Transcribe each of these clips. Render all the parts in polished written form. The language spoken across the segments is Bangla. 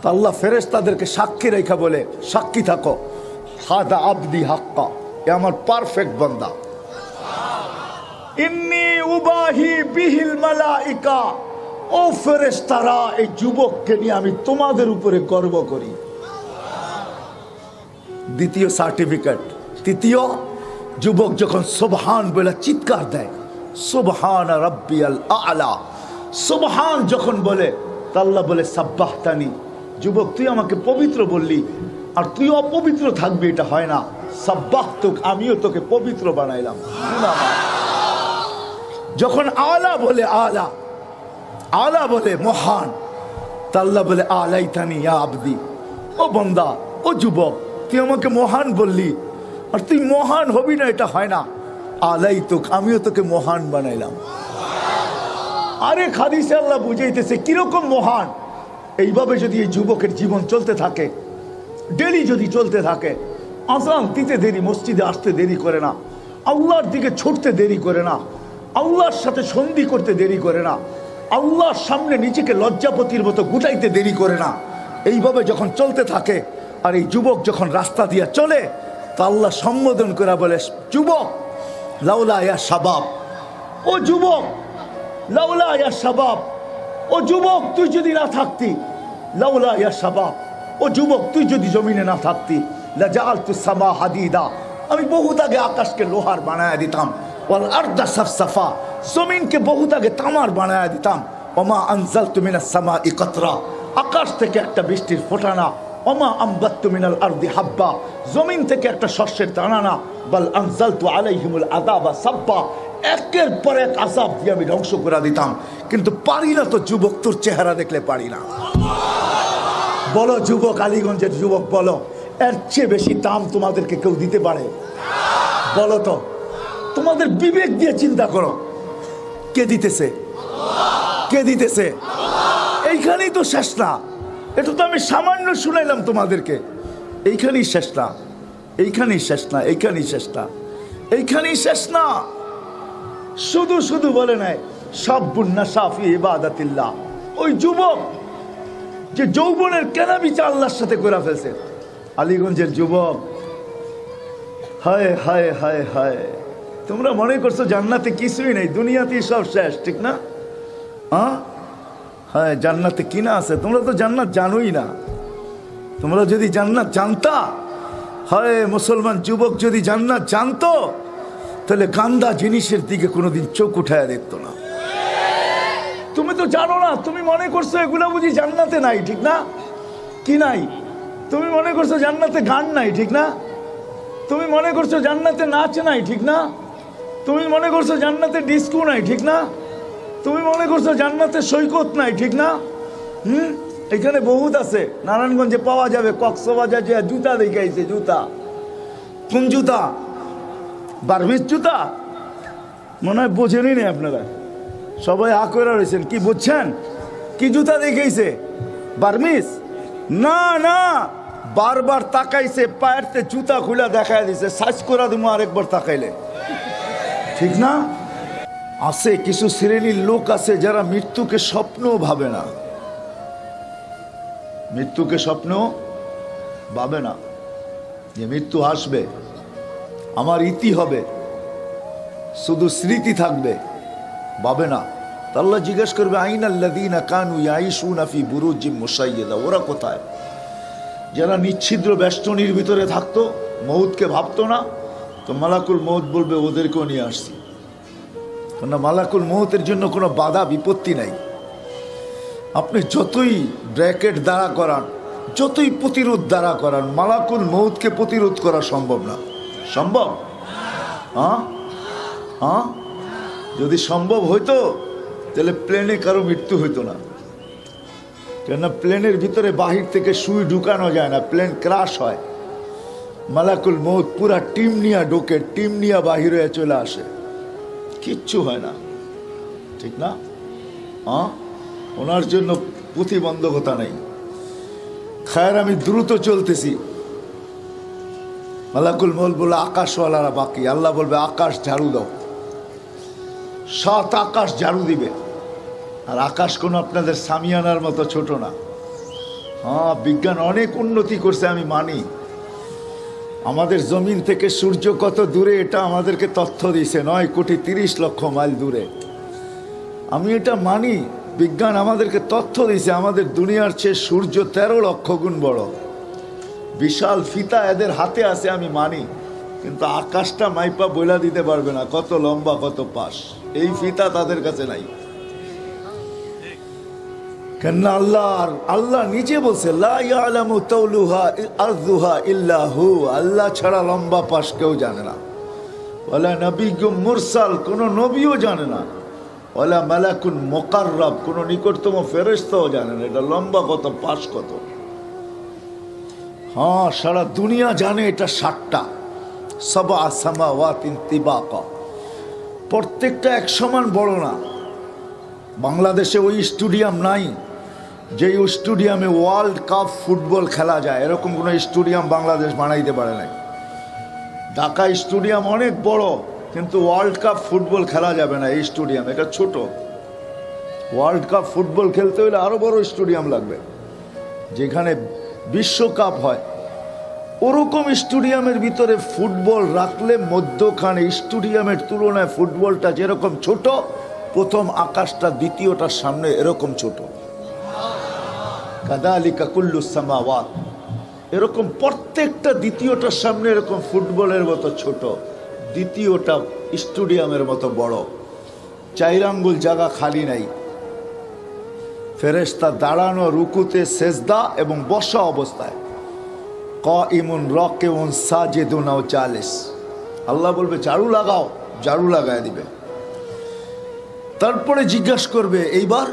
তো আল্লাহ ফেরেশতাদেরকে সাক্ষী রেখা বলে, সাক্ষী থাকো, হাদা আবদি হাক্কা, এ আমার পারফেক্ট বান্দা। ইন্নী উবাহি বিহিল মালাইকা, ও ফেরেশতারা, এই যুবককে নিয়ে আমি তোমাদের উপরে গর্ব করি। দ্বিতীয় সার্টিফিকেট। তৃতীয়, যুবক যখন সুবহান বলে চিৎকার দেয়, সুবহান রাব্বিয়াল আ'লা, সুবহান যখন বলে, তা আল্লাহ বলে সাব্বাহতানি, যুবক তুই আমাকে পবিত্র বললি, আর তুই অপবিত্র থাকবি এটা হয় না, সাব্বাহতুক, আমিও তোকে পবিত্র বানাইলাম। যখন আলা বলে, আলা আলা বলে মহান, তা আল্লাহ বলে আলাইতানি ইয়া আবদি, ও বান্দা, ও যুবক, তুই আমাকে মহান বললি, আর তুই মহান হবি না এটা হয় না, আলাইতুক, আমিও তোকে মহান বানাইলাম। আরে হাদিসে আল্লাহ বুঝাইতেছে কিরকম মহান। এইভাবে যদি এই যুবকের জীবন চলতে থাকে, ডেলি যদি চলতে থাকে, আযান দিতে দেরি, মসজিদে আসতে দেরি করে না, আল্লাহর দিকে ছুটতে দেরি করে না, আল্লাহর সাথে সন্ধি করতে দেরি করে না, আল্লাহর সামনে নিজেকে লজ্জাপতির মতো গুটাইতে দেরি করে না, এইভাবে যখন চলতে থাকে, আর এই যুবক যখন রাস্তা দিয়ে চলে, তা আল্লাহ সম্বোধন করে বলে, যুবক লাউলা ইয়া শাবাব, ও যুবক লাউলা ইয়া শাবাব, ও যুবক তুই যদি না থাকতি, লাউলা ইয়া শাবাব, ও যুবক তুই যদি জমিনে না থাকতি, লাজাআলতু সামা হাদিদা, আমি বহুত আগে আকাশকে লোহার বানায়া দিতাম, ওয়াল আরদা সাফসাফা, জমিনকে বহুত আগে তামার বানায়া দিতাম, ওমা আনজালতু মিনাস সামাই কাতরা, আকাশ থেকে একটা বৃষ্টির ফোঁটা না, ওমা আমবাততু মিনাল আরদি হাব্বা, জমিন থেকে একটা শস্যের দানা না, বাল আনজালতু আলাইহিমুল আযাবা সাব্বা, একের পর এক আযাব দিয়ে আমি ধ্বংস করে দিতাম, কিন্তু পারি না তো যুবক, তোর চেহারা দেখলে পারি না। বলো যুবক, আলীগঞ্জের যুবক বলো, এর চেয়ে বেশি দাম তোমাদেরকে কেউ দিতে পারে? বলো তো, তোমাদের বিবেক দিয়ে চিন্তা করো, কে দিতেছে? কে দিতেছে? এইখানেই তো শেষ না, এটা তো আমি সামান্য শুনাইলাম তোমাদেরকে, এইখানেই শেষ না, এইখানেই শেষ না, এইখানেই শেষ না, এইখানেই শেষ না। শুধু শুধু বলে নাই সাব্বুন নাশা ফি ইবাদাতিল্লাহ, ওই যুবক যে যৌবনের কেনাবেচা আল্লাহর সাথে করে ফেলছে। আলীগঞ্জের যুবক, হায় হায় হায় হায়, তোমরা মনে করছো জান্নাতে কিছুই নেই, দুনিয়াতেই সব শেষ, ঠিক না? হ্যাঁ, জান্নাতে কিনা আছে? তোমরা তো জান্নাত জানোই না। তোমরা যদি জান্নাত জানতা, হয় মুসলমান যুবক যদি জান্নাত জানতো, তাহলে গান্দা জিনিসের দিকে কোনোদিন চোখ উঠায় দেখতো না। তুমি তো জানো না, তুমি মনে করছো এগুলা বুঝি জান্নাতে নাই, ঠিক না? কি নাই? তুমি মনে করছো জান্নাতে গান নাই, ঠিক না? তুমি মনে করছো জান্নাতে নাচ নাই, ঠিক না? তুমি মনে করছো জান্নাতে ডিস্কো নাই, ঠিক না? তুমি মনে করছো জান্নাতে সৈকত নাই, ঠিক না? এখানে বহুত আছে, নারায়ণগঞ্জে পাওয়া যাবে, কক্সবাজার যে জুতা দেখাইছে, জুতা। কোন জুতা? বার্মিস জুতা? মনে হয় বোঝেনই নেই আপনারা, সবাই আ করে রয়েছেন। কি বুঝছেন? কি জুতা দেখাইছে? বার্মিস না, না, বারবার তাকাইছে, পায়েরতে জুতা খুলে দেখাই দিছে, সাইজ করে দিব আরেকবার তাকাইলে, ঠিক না? আছে কিছু শ্রেণীর লোক আছে যারা মৃত্যুকে স্বপ্নও ভাবে না, মৃত্যুকে স্বপ্ন ভাবে না, যে মৃত্যু আসবে, আমার ইতি হবে, শুধু স্মৃতি থাকবে, ভাবে না। আল্লাহ জিজ্ঞেস করবে, আইনাল্লাযীনা কানু ইয়াঈশুনা ফি বুরুজিম মুশাইয়্যাদা, ওরা কোথায়? যারা নিচ্ছিদ্র বেষ্টনীর ভিতরে থাকতো, মউতকে ভাবতো না, তো মালাকুল মউত বলবে ওদেরকেও নিয়ে আসছি। কেননা মালাকুল মউতের জন্য কোনো বাধা বিপত্তি নাই। আপনি যতই ব্র্যাকেট দ্বারা করান, যতই প্রতিরোধ দ্বারা করান, মালাকুল মউতকে প্রতিরোধ করা সম্ভব না। সম্ভব? হ্যাঁ, যদি সম্ভব হইতো তাহলে প্লেনে কারো মৃত্যু হইতো না। কেননা প্লেনের ভিতরে বাহির থেকে সুই ঢুকানো যায় না, প্লেন ক্রাশ হয়। মালাকুল মউত পুরা টিম নিয়ে ঢোকে, টিম নিয়ে বাহির হয়ে চলে আসে, কিচ্ছু হয় না, ঠিক না? ওনার জন্য প্রতিবন্ধকতা নেই। খায়ের, আমি দ্রুত চলতেছি, মালাকুল মউত বলে আকাশওয়ালারা বাকি। আল্লাহ বলবে আকাশ ঝাড়ু দাও, 7 আকাশ ঝাড়ু দিবে। আর আকাশ কোনো আপনাদের সামিয়ানার মতো ছোট না, হ্যাঁ, বিজ্ঞান অনেক উন্নতি করছে, আমি মানি। আমাদের জমিন থেকে সূর্য কত দূরে এটা আমাদেরকে তথ্য দিয়েছে, 9,30,00,000 মাইল দূরে। আমি এটা মানি, বিজ্ঞান আমাদেরকে তথ্য দিয়েছে আমাদের দুনিয়ার চেয়ে সূর্য 13 লক্ষ গুণ বড়। বিশাল ফিতা এদের হাতে আছে, আমি মানি, কিন্তু আকাশটা মাইপা বইলা দিতে পারবে না কত লম্বা কত পাশ। এই ফিতা তাদের কাছে নাই। কেননা আল্লাহ নিজে বলছে লা ইয়ালামু তাওলুহা আরযুহা ইল্লা হু, আল্লাহ ছাড়া লম্বা পাশ কেউ জানে না। ওয়ালা নবিয়্যুম মুরসাল, কোন নবীও জানে না। ওয়ালা মালাকুন মুকাররাব, কোন নিকটতম ফেরেশতাও জানে না এটা লম্বা কত পাশ কত। হ্যাঁ, সারা দুনিয়া জানে এটা 7টা, সাবআ সামাওয়াতিন তিবাকা, প্রত্যেকটা এক সমান বড় না। বাংলাদেশে ওই স্টেডিয়াম নাই যেই স্টেডিয়ামে ওয়ার্ল্ড কাপ ফুটবল খেলা যায়, এরকম কোনো স্টেডিয়াম বাংলাদেশ বানাইতে পারে নাই। ঢাকা স্টেডিয়াম অনেক বড়, কিন্তু ওয়ার্ল্ড কাপ ফুটবল খেলা যাবে না এই স্টেডিয়াম, এটা ছোট। ওয়ার্ল্ড কাপ ফুটবল খেলতে হলে আরো বড় স্টেডিয়াম লাগবে, যেখানে বিশ্বকাপ হয়। ওরকম স্টেডিয়ামের ভিতরে ফুটবল রাখলে মধ্যখানে স্টেডিয়ামের তুলনায় ফুটবলটা যেরকম ছোট, প্রথম আকাশটা দ্বিতীয়টার সামনে এরকম ছোট। কাযালিকা কুল্লুস সামাওয়াত, এরকম প্রত্যেকটা দ্বিতীয়টার সামনে এরকম ফুটবলের মতো ছোট, দ্বিতীয়টা স্টেডিয়ামের মতো বড়। 4 আঙ্গুল জায়গা খালি নাই। ফেরেশতা দাঁড়ানো, রুকুতে, সেজদা এবং বসা অবস্থায়, কাইমুন রাকিউন সাজিদুন আও জালিস। আল্লাহ বলবে ঝাড়ু লাগাও, ঝাড়ু লাগায় দিবে। তারপরে জিজ্ঞাসা করবে এইবার,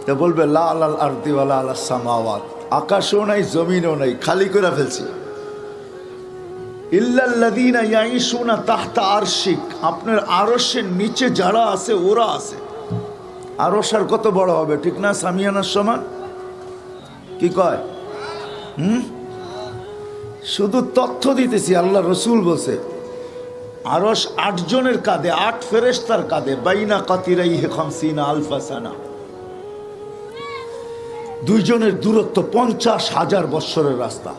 তো বলবে লা আলাল আরদি ওয়ালা আলাস সামাওয়াত, আকাশও নাই জমিনও নাই, খালি করে ফেলছি। ইল্লাল্লাযীনা ইয়াঈশুনা তাহতা আরশিক, আপনার আরশের নিচে যারা আছে ওরা আছে। আরশ আর কত বড় হবে, ঠিক না? সামিয়ানার সমান, কি কয়? শুধু তথ্য দিতেছি। আল্লাহ রসুল বলছে আরশ 8 জনের কাঁধে, 8 ফেরেশতার কাঁধে, বাইনা কাতিরাইহি 50 আলফা সানা, 2 জনের দূরত্ব 50,000 বৎসরের রাস্তা।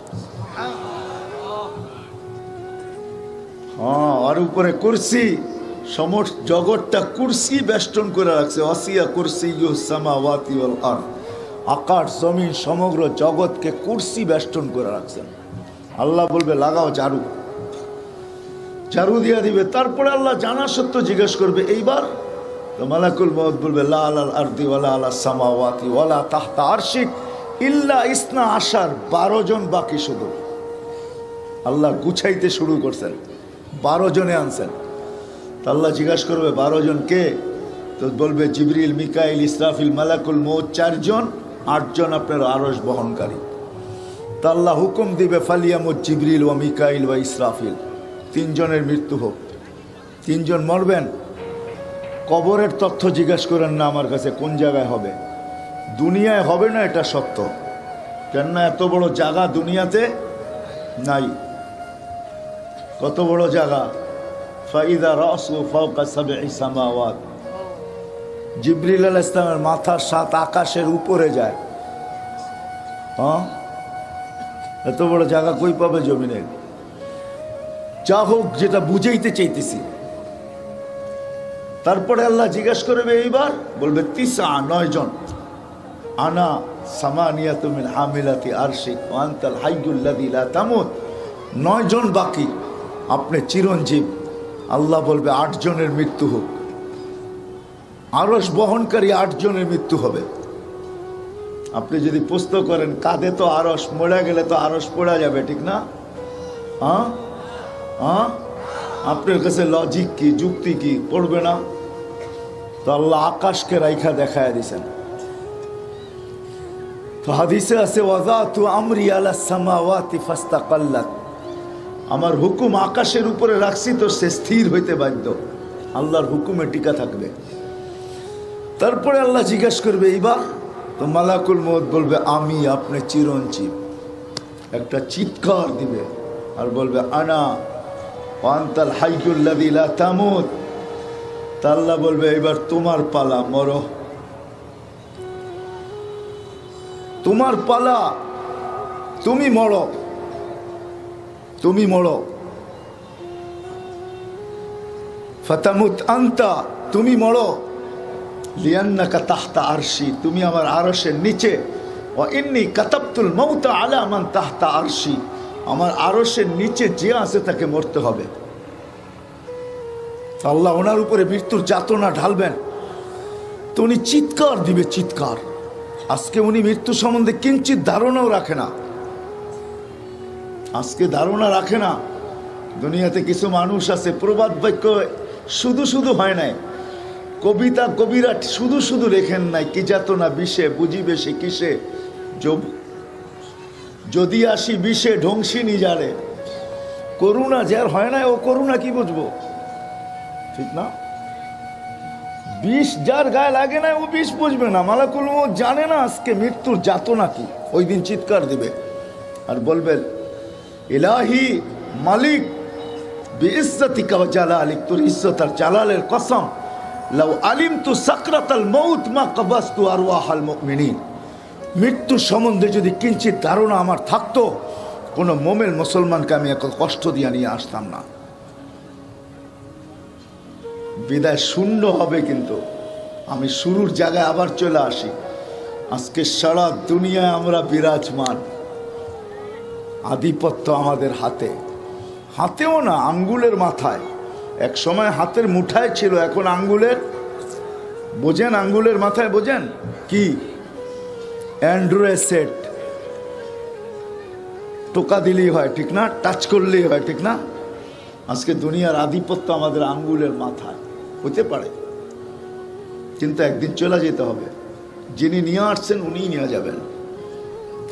হ্যাঁ, আর উপরে কুরসি, সমস্ত জগৎটা কুরসি বেষ্টন করে রাখছে। ওয়াসিয়া কুরসিয়্যুস সামাওয়াতি ওয়াল আরদ, আকাশ জমিন সমগ্র জগৎকে কুরসি বেষ্টন করে রাখছেন। আল্লাহ বলবে লাগাও ঝাড়ু, ঝাড়ু দিয়া দিবে। তারপরে আল্লাহ জানা সত্য জিজ্ঞেস করবে এইবার, তো মালাকুল মউত বলবে লা আলাল আরদি ওয়ালা আলাস সামাওয়াতি ওয়ালা তাহতা আরশিক ইল্লা ইসনা আশার, 12 জন বাকি। শুধু আল্লাহ গুছাইতে শুরু করছেন, 12 জনে আনছেন। তো আল্লাহ জিজ্ঞাসা করবে 12 জন কে? তো বলবে জিবরিল, মিকাইল, ইসরাফিল, মালাকুল মউত 4 জন, 8 জন আপনার আরশ বহনকারী। তা আল্লাহ হুকুম দিবে ফালিয়ামুত জিবরিল ওয়া মিকাইল ওয়া ইসরাফিল, 3 জনের মৃত্যু হোক। 3 জন মরবেন। কবরের তথ্য জিজ্ঞাসা করেন না আমার কাছে, কোন জায়গায় হবে? দুনিয়ায় হবে না, এটা সত্য। কেননা এত বড় জায়গা দুনিয়াতে নাই। কত বড় জায়গা? ফাইদা রাসু ফাওকা সাবঈ সামাওয়াত, জিবরিল আলাইহিস সালামের মাথা 7 আকাশের উপরে যায়। হ্যাঁ, এত বড় জায়গা কই পাবে জমিনে? যা হোক, যেটা বুঝাইতে চাইতেছি। তারপরে আল্লাহ জিজ্ঞাসা করবে এইবার, বলবে 9 জন। আনা সামানিয়াতু মিন হামিলাতি আরশিক ওয়া আনতাল হাইয়ুল লাযী লা তামুত, 9 জন বাকি, আপনি চিরঞ্জীব। আল্লাহ বলবে 8 জনের মৃত্যু হোক। আরশ বহনকারী 8 জনের মৃত্যু হবে। আপনি যদি প্রশ্ন করেন কাঁধে তো আরশ, মরে গেলে তো আরশ পড়া যাবে, ঠিক না? হ্যাঁ হ্যাঁ, আপনার কাছে লজিক কি, যুক্তি কি? পড়বে না? তো আল্লাহ আকাশকে রাইখা দেখায় দিছেন। তো হাদিসে আছে ওয়াযাতু আমরি আলাস সামাওয়াতি ফাস্তাকাল্লাত, আমার হুকুম আকাশের উপরে রাখছি তো সে স্থির হইতে বাধ্য, আল্লাহর হুকুমে টিকা থাকবে। তারপরে আল্লাহ জিজ্ঞাসা করবে এইবার, তো মালাকুল মউত বলবে আমি, আপনি চিরঞ্জীব। একটা চিৎকার দিবে আর বলবে আনা ওয়া আনতাল হাইয়ুল লাযী লা তামুত। তা আল্লাহ বলবে এবার তোমার পালা, মরো। তোমার পালা, তুমি মরো, তুমি মরো। ফাতামুত আনতা, তুমি মরো। লিয়ান্নাকা তাহতা আরশি, তুমি আমার আরশের নিচে। ওয়া ইন্নী কাতাবতুল মাউতা আলা মান তাহতা আরশি, আমার আরশের নিচে যে আছে তাকে মরতে হবে। আল্লাহ ওনার উপরে মৃত্যুর যাতনা ঢালবেন তো উনি চিৎকার দিবে, চিৎকার। আজকে উনি মৃত্যু সম্বন্ধে কিঞ্চিত ধারণাও রাখে না, আজকে ধারণা রাখে না। দুনিয়াতে কিছু মানুষ আছে প্রবাদ বাক্য শুধু শুধু হয় নাই, কবিতা কবিরা শুধু শুধু লেখেন নাই। কি যাতনা বিষে বুঝিবে সে কিসে, যদি আসি বিষে ধ্বংসী নিজারে। করুণা যার হয় না ও করুণা কি বুঝবো, ঠিক না? বিষ যার গায়ে লাগে না ও বিষ বুঝবে না। মালাকুল মউত জানে না আজকে মৃত্যুর যাতনা কি। ওই দিন চিৎকার দিবে আর বলবেন, ইলাহি মালিক বিইজ্জতিকা ওয়া জালালিক, তোর ইজ্জত আর জালালের কসম, লাউ আলিমতু সাকরাতাল মউত মা কবাস্তু আরওয়াহাল মুমিনিন, মৃত্যু সম্বন্ধে যদি কিঞ্চিত ধারণা আমার থাকতো, কোনো মোমেন মুসলমানকে আমি এত কষ্ট দিয়ে নিয়ে আসতাম না। বিদায় শূন্য হবে। কিন্তু আমি শুরুর জায়গায় আবার চলে আসি। আজকে সারা দুনিয়ায় আমরা বিরাজমান, আধিপত্য আমাদের হাতে, হাতেও না আঙ্গুলের মাথায়। এক সময় হাতের মুঠায় ছিল, এখন আঙ্গুলের, বোঝেন আঙ্গুলের মাথায়, বোঝেন কি? অ্যান্ড্রয়েড সেট, টোকা দিলেই হয়, ঠিক না? টাচ করলেই হয়, ঠিক না? আজকে দুনিয়ার আধিপত্য আমাদের আঙ্গুলের মাথায়। হতে পারে, কিন্তু একদিন চলে যেতে হবে। যিনি নিয়ে আসছেন উনিই নিয়ে যাবেন।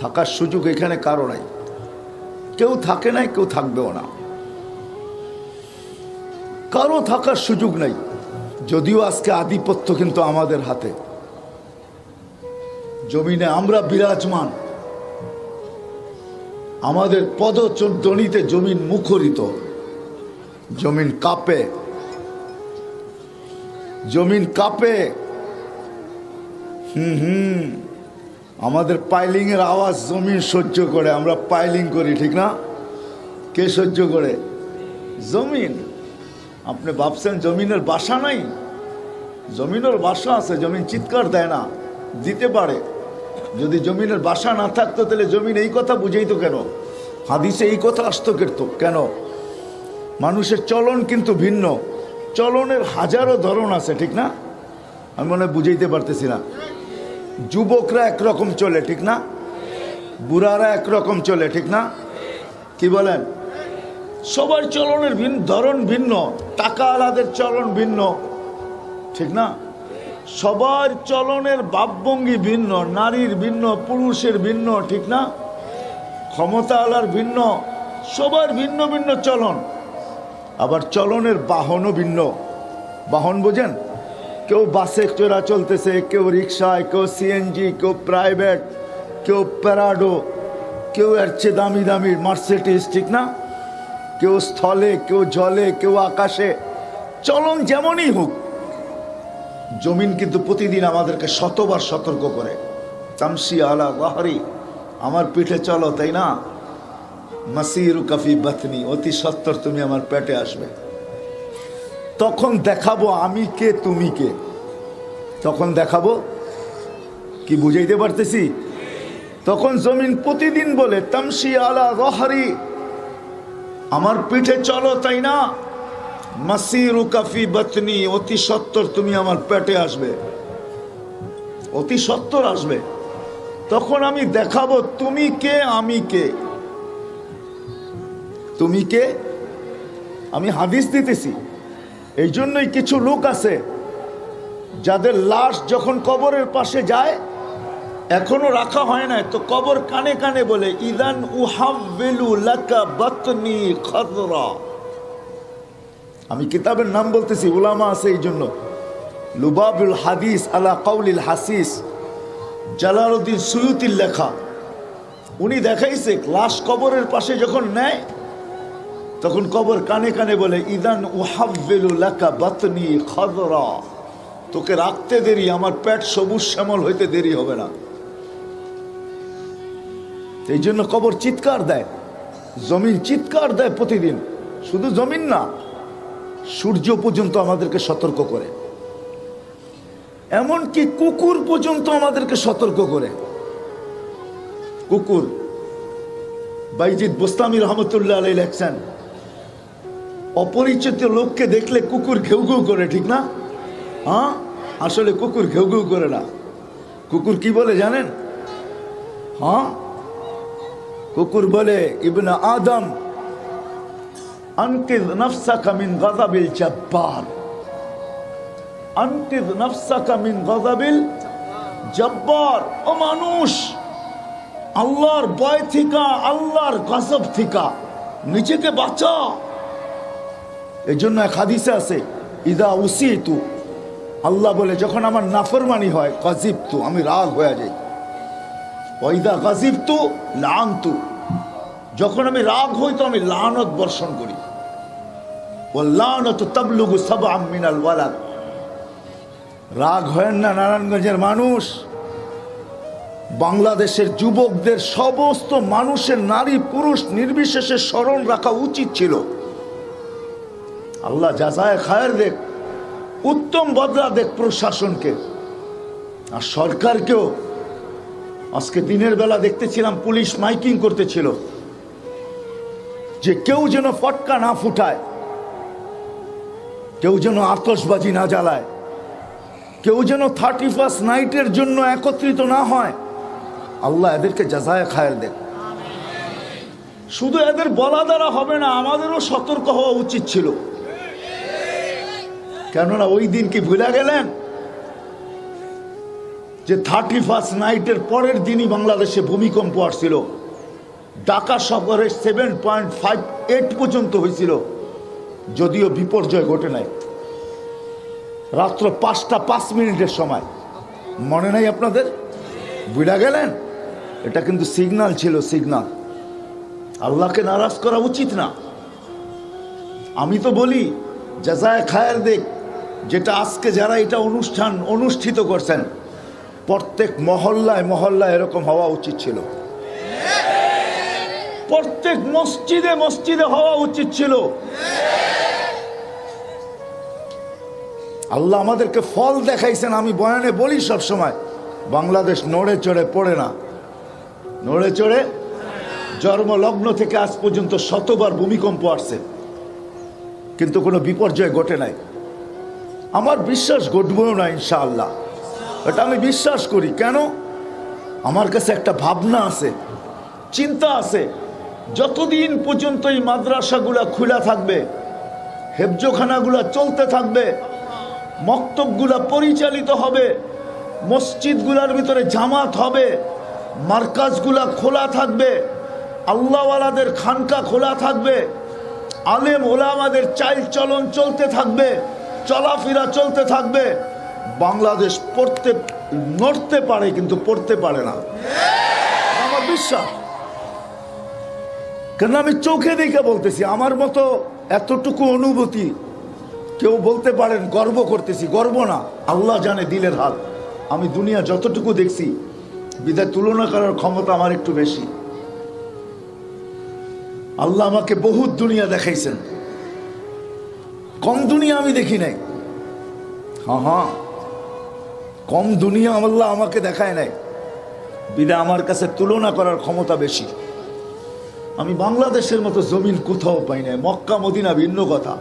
থাকার সুযোগ এখানে কারো নাই, কেউ থাকে নাই, কেউ থাকবেও না, কারো থাকার সুযোগ নাই। যদিও আজকে আধিপত্য কিন্তু আমাদের হাতে, জমিনে আমরা বিরাজমান, আমাদের পদধ্বনিতে জমিন মুখরিত, জমিন কাঁপে, জমিন কাঁপে। আমাদের পাইলিং এর আওয়াজ জমিন সহ্য করে, আমরা পাইলিং করি, ঠিক না? কে সহ্য করে? জমিন। আপনি ভাবছেন জমিনের বাসা নাই? জমিনের বাসা আছে, জমিন চিৎকার দেয় না, দিতে পারে। যদি জমিনের বাসা না থাকতো তাহলে জমিন এই কথা বুঝাইতো কেন? হাদিসে এই কথা আসতো কেন? মানুষের চলন কিন্তু ভিন্ন, চলনের হাজারো ধরন আছে, ঠিক না? আমি মনে হয় বুঝাইতে পারতেছি না। যুবকরা একরকম চলে, ঠিক না? বুড়ারা একরকম চলে, ঠিক না? কি বলেন? সবার চলনের ধরন ভিন্ন, টাকা আলাদের চলন ভিন্ন, ঠিক না? সবার চলনের ভাবভঙ্গি ভিন্ন, নারীর ভিন্ন, পুরুষের ভিন্ন, ঠিক না? ক্ষমতা আলার ভিন্ন, সবার ভিন্ন ভিন্ন চলন। আবার চলনের বাহনও ভিন্ন। বাহন বোঝেন? কেউ বাসে চড়া চলতেছে, কেউ রিক্সায়, কেউ সিএনজি, কেউ প্রাইভেট, কেউ প্যারাডো, কেউ এর চেয়ে দামি দামি মার্সিডিজ, ঠিক না? কেউ স্থলে, কেউ জলে, কেউ আকাশে। চলন যেমনই হোক, জমিন কিন্তু প্রতিদিন আমাদেরকে শতবার সতর্ক করে। তামসি আলা গাহরি, আমার পিঠে চলো, তাই না? মাসিরু কাফি বাতনি, অতি সত্তর তুমি আমার পেটে আসবে। তখন দেখাবো আমি কে, তুমি কে। তখন দেখাবো কি, বুঝাইতে পারতেছি? তখন জমিন প্রতিদিন বলে, তামসি আলা গাহরি, আমার পিঠে চলো, তাই না? মাসিরু কাফি বাতনি, অতি সত্তর তুমি আমার পেটে আসবে, অতি সত্তর আসবে। তখন আমি দেখাবো তুমি কে, আমি কে। তুমি কে? আমি হাদিস দিতেছি। এই জন্যই কিছু লোক আছে যাদের লাশ যখন কবরের পাশে যায়, এখনো রাখা হয় না, তো কবর কানে কানে বলে, ইদান উহাব্বিলু লাকা বাতনি খাদরা। আমি কিতাবের নাম বলতেছি, উলামা আছে এই জন্য। লুবাবুল হাদিস আলা কাউলিল হাসিস, জালালউদ্দিন সুয়ুতির লেখা। উনি দেখাইছে লাশ কবরের পাশে যখন নেয়, তখন কবর কানে কানে বলে, ইদান উহাব্বিলু লাকা বাতনি খাদরা, তোকে রাখতে দেরি, আমার পেট সবুজ শ্যামল হইতে দেরি হবে না। এই জন্য কবর চিৎকার দেয়, জমিন চিৎকার দেয় প্রতিদিন। শুধু জমিন না, সূর্য পর্যন্ত আমাদেরকে সতর্ক করে, এমনকি কুকুর পর্যন্ত আমাদেরকে সতর্ক করে। কুকুর, বাইজিদ বোস্তামি রহমতুল্লাহ আলাইহি লেখছেন, অপরিচিত লোককে দেখলে কুকুর ঘেউ ঘেউ করে, ঠিক না? হ্যাঁ, আসলে কুকুর ঘেউ ঘেউ করে না। কুকুর কি বলে জানেন? হ্যাঁ, কুকুর বলে, ইবনে আদম আনকিদ নাফসাকা মিন গাযাবিল জাব্বার, আনকিদ নাফসাকা মিন গাযাবিল জাব্বার। ও মানুষ, আল্লাহর ভয় থেকে, আল্লাহর গজব থেকে নিজেকে বাঁচা। এই জন্য এক হাদিসে আছে, ইদা উসিতু, আল্লাহ বলে যখন আমার নাফরমানি হয়, গাজিবতু, আমি রাগ হয়ে যাই। ওয়াইদা গাজিবতু লানতু, যখন আমি রাগ হই তো আমি লানত বর্ষণ করি। ওয়াল্লানাতু তাবলুগু সাবআম মিনাল ওয়ালাদ। রাগ হয় না নারায়ণগঞ্জের মানুষ, বাংলাদেশের যুবকদের, সমস্ত মানুষের, নারী পুরুষ নির্বিশেষে স্মরণ রাখা উচিত ছিল। আল্লাহ জাযায়ে খায়ের দেখ, উত্তম বদলা দেখ প্রশাসনকে আর সরকারকেও। আজকে দিনের বেলা দেখতেছিলাম পুলিশ মাইকিং করতেছিল যে কেউ যেন ফটকা না ফুটায়, কেউ যেন আতশবাজি না জ্বালায়, কেউ যেন 31st নাইটের জন্য একত্রিত না হয়। আল্লাহ এদেরকে জাযায়ে খায়ের দেখ। শুধু এদের বলা দ্বারা হবে না, আমাদেরও সতর্ক হওয়া উচিত ছিল। কেননা ওই দিন কি ভুলে গেলেন যে 31st নাইটের পরের দিনই বাংলাদেশে ভূমিকম্প আসছিল। ঢাকা শহরে 7.58 পর্যন্ত হয়েছিল, যদিও বিপর্যয় ঘটে নাই। রাত্র 5টা 5 মিনিটের সময়, মনে নাই আপনাদের? ভুলে গেলেন? এটা কিন্তু সিগন্যাল ছিল, সিগন্যাল। আল্লাহকে নারাজ করা উচিত না। আমি তো বলি জাযায়ে খায়ের দেখ, যেটা আজকে যারা এটা অনুষ্ঠান অনুষ্ঠিত করছেন, প্রত্যেক মহল্লায় মহল্লায় এরকম হওয়া উচিত ছিল। প্রত্যেক মসজিদে মসজিদে হওয়া উচিত ছিল। আল্লাহ আমাদেরকে ফল দেখাইছেন। আমি বয়ানে বলি সব সময়, বাংলাদেশ নড়ে চড়ে পড়ে না, নড়ে চড়ে। জন্মলগ্ন থেকে আজ পর্যন্ত শতবার ভূমিকম্প আসছে, কিন্তু কোনো বিপর্যয় ঘটে নাই। আমার বিশ্বাস ঘটবেও না ইনশাআল্লাহ, এটা আমি বিশ্বাস করি। কেন? আমার কাছে একটা ভাবনা আছে, চিন্তা আছে। যতদিন পর্যন্ত এই মাদ্রাসাগুলা খোলা থাকবে, হেফজখানাগুলা চলতে থাকবে, মক্তবগুলা পরিচালিত হবে, মসজিদগুলার ভিতরে জামাত হবে, মার্কাজগুলা খোলা থাকবে, আল্লাহওয়ালাদের খানকা খোলা থাকবে, আলেম ওলামাদের চাল চলন চলতে থাকবে, চলাফেরা চলতে থাকবে, বাংলাদেশ নড়তে পারে কিন্তু পড়তে পারে না। আমার বিশ্বাস, কেন আমি চোখে দেখে বলতেছি। আমার মতো এতটুকু অনুভূতি কেউ বলতে পারেন গর্ব করতেছি, গর্ব না, আল্লাহ জানে দিলের হাল। আমি দুনিয়া যতটুকু দেখছি, বিদায় তুলনা করার ক্ষমতা আমার একটু বেশি। আল্লাহ আমাকে বহুত দুনিয়া দেখাইছেন, কম দুনিয়া আমি দেখি নাই। হ্যাঁ, কম দুনিয়া আল্লাহ আমাকে দেখায় নাই, বিদায় আমার কাছে তুলনা করার ক্ষমতা বেশি। আমি বাংলাদেশের মতো জমিন কোথাও পাই নাই। মক্কা মদিনা ভিন্ন কথা,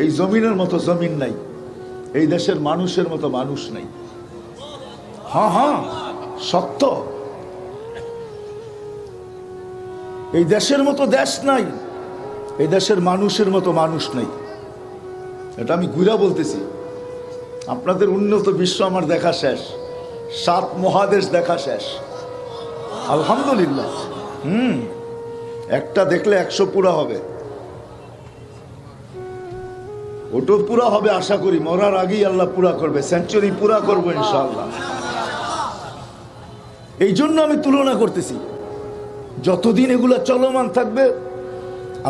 এই জমিনের মতো জমিন নাই, এই দেশের মানুষের মতো মানুষ নাই। হ্যাঁ, সত্য। এই দেশের মতো দেশ নাই, এই দেশের মানুষের মতো মানুষ নাই। এটা আমি ঘুরা বলতেছি। আপনাদের উন্নত বিশ্ব আমার দেখা শেষ, 7 মহাদেশ দেখা শেষ, আলহামদুলিল্লাহ। একটা দেখলে 100 পুরা হবে, ওটাও পুরা হবে আশা করি। মরার আগেই আল্লাহ পুরা করবে, সেঞ্চুরি পুরা করবো ইনশাআল্লাহ। এই জন্য আমি তুলনা করতেছি। যতদিন এগুলা চলমান থাকবে,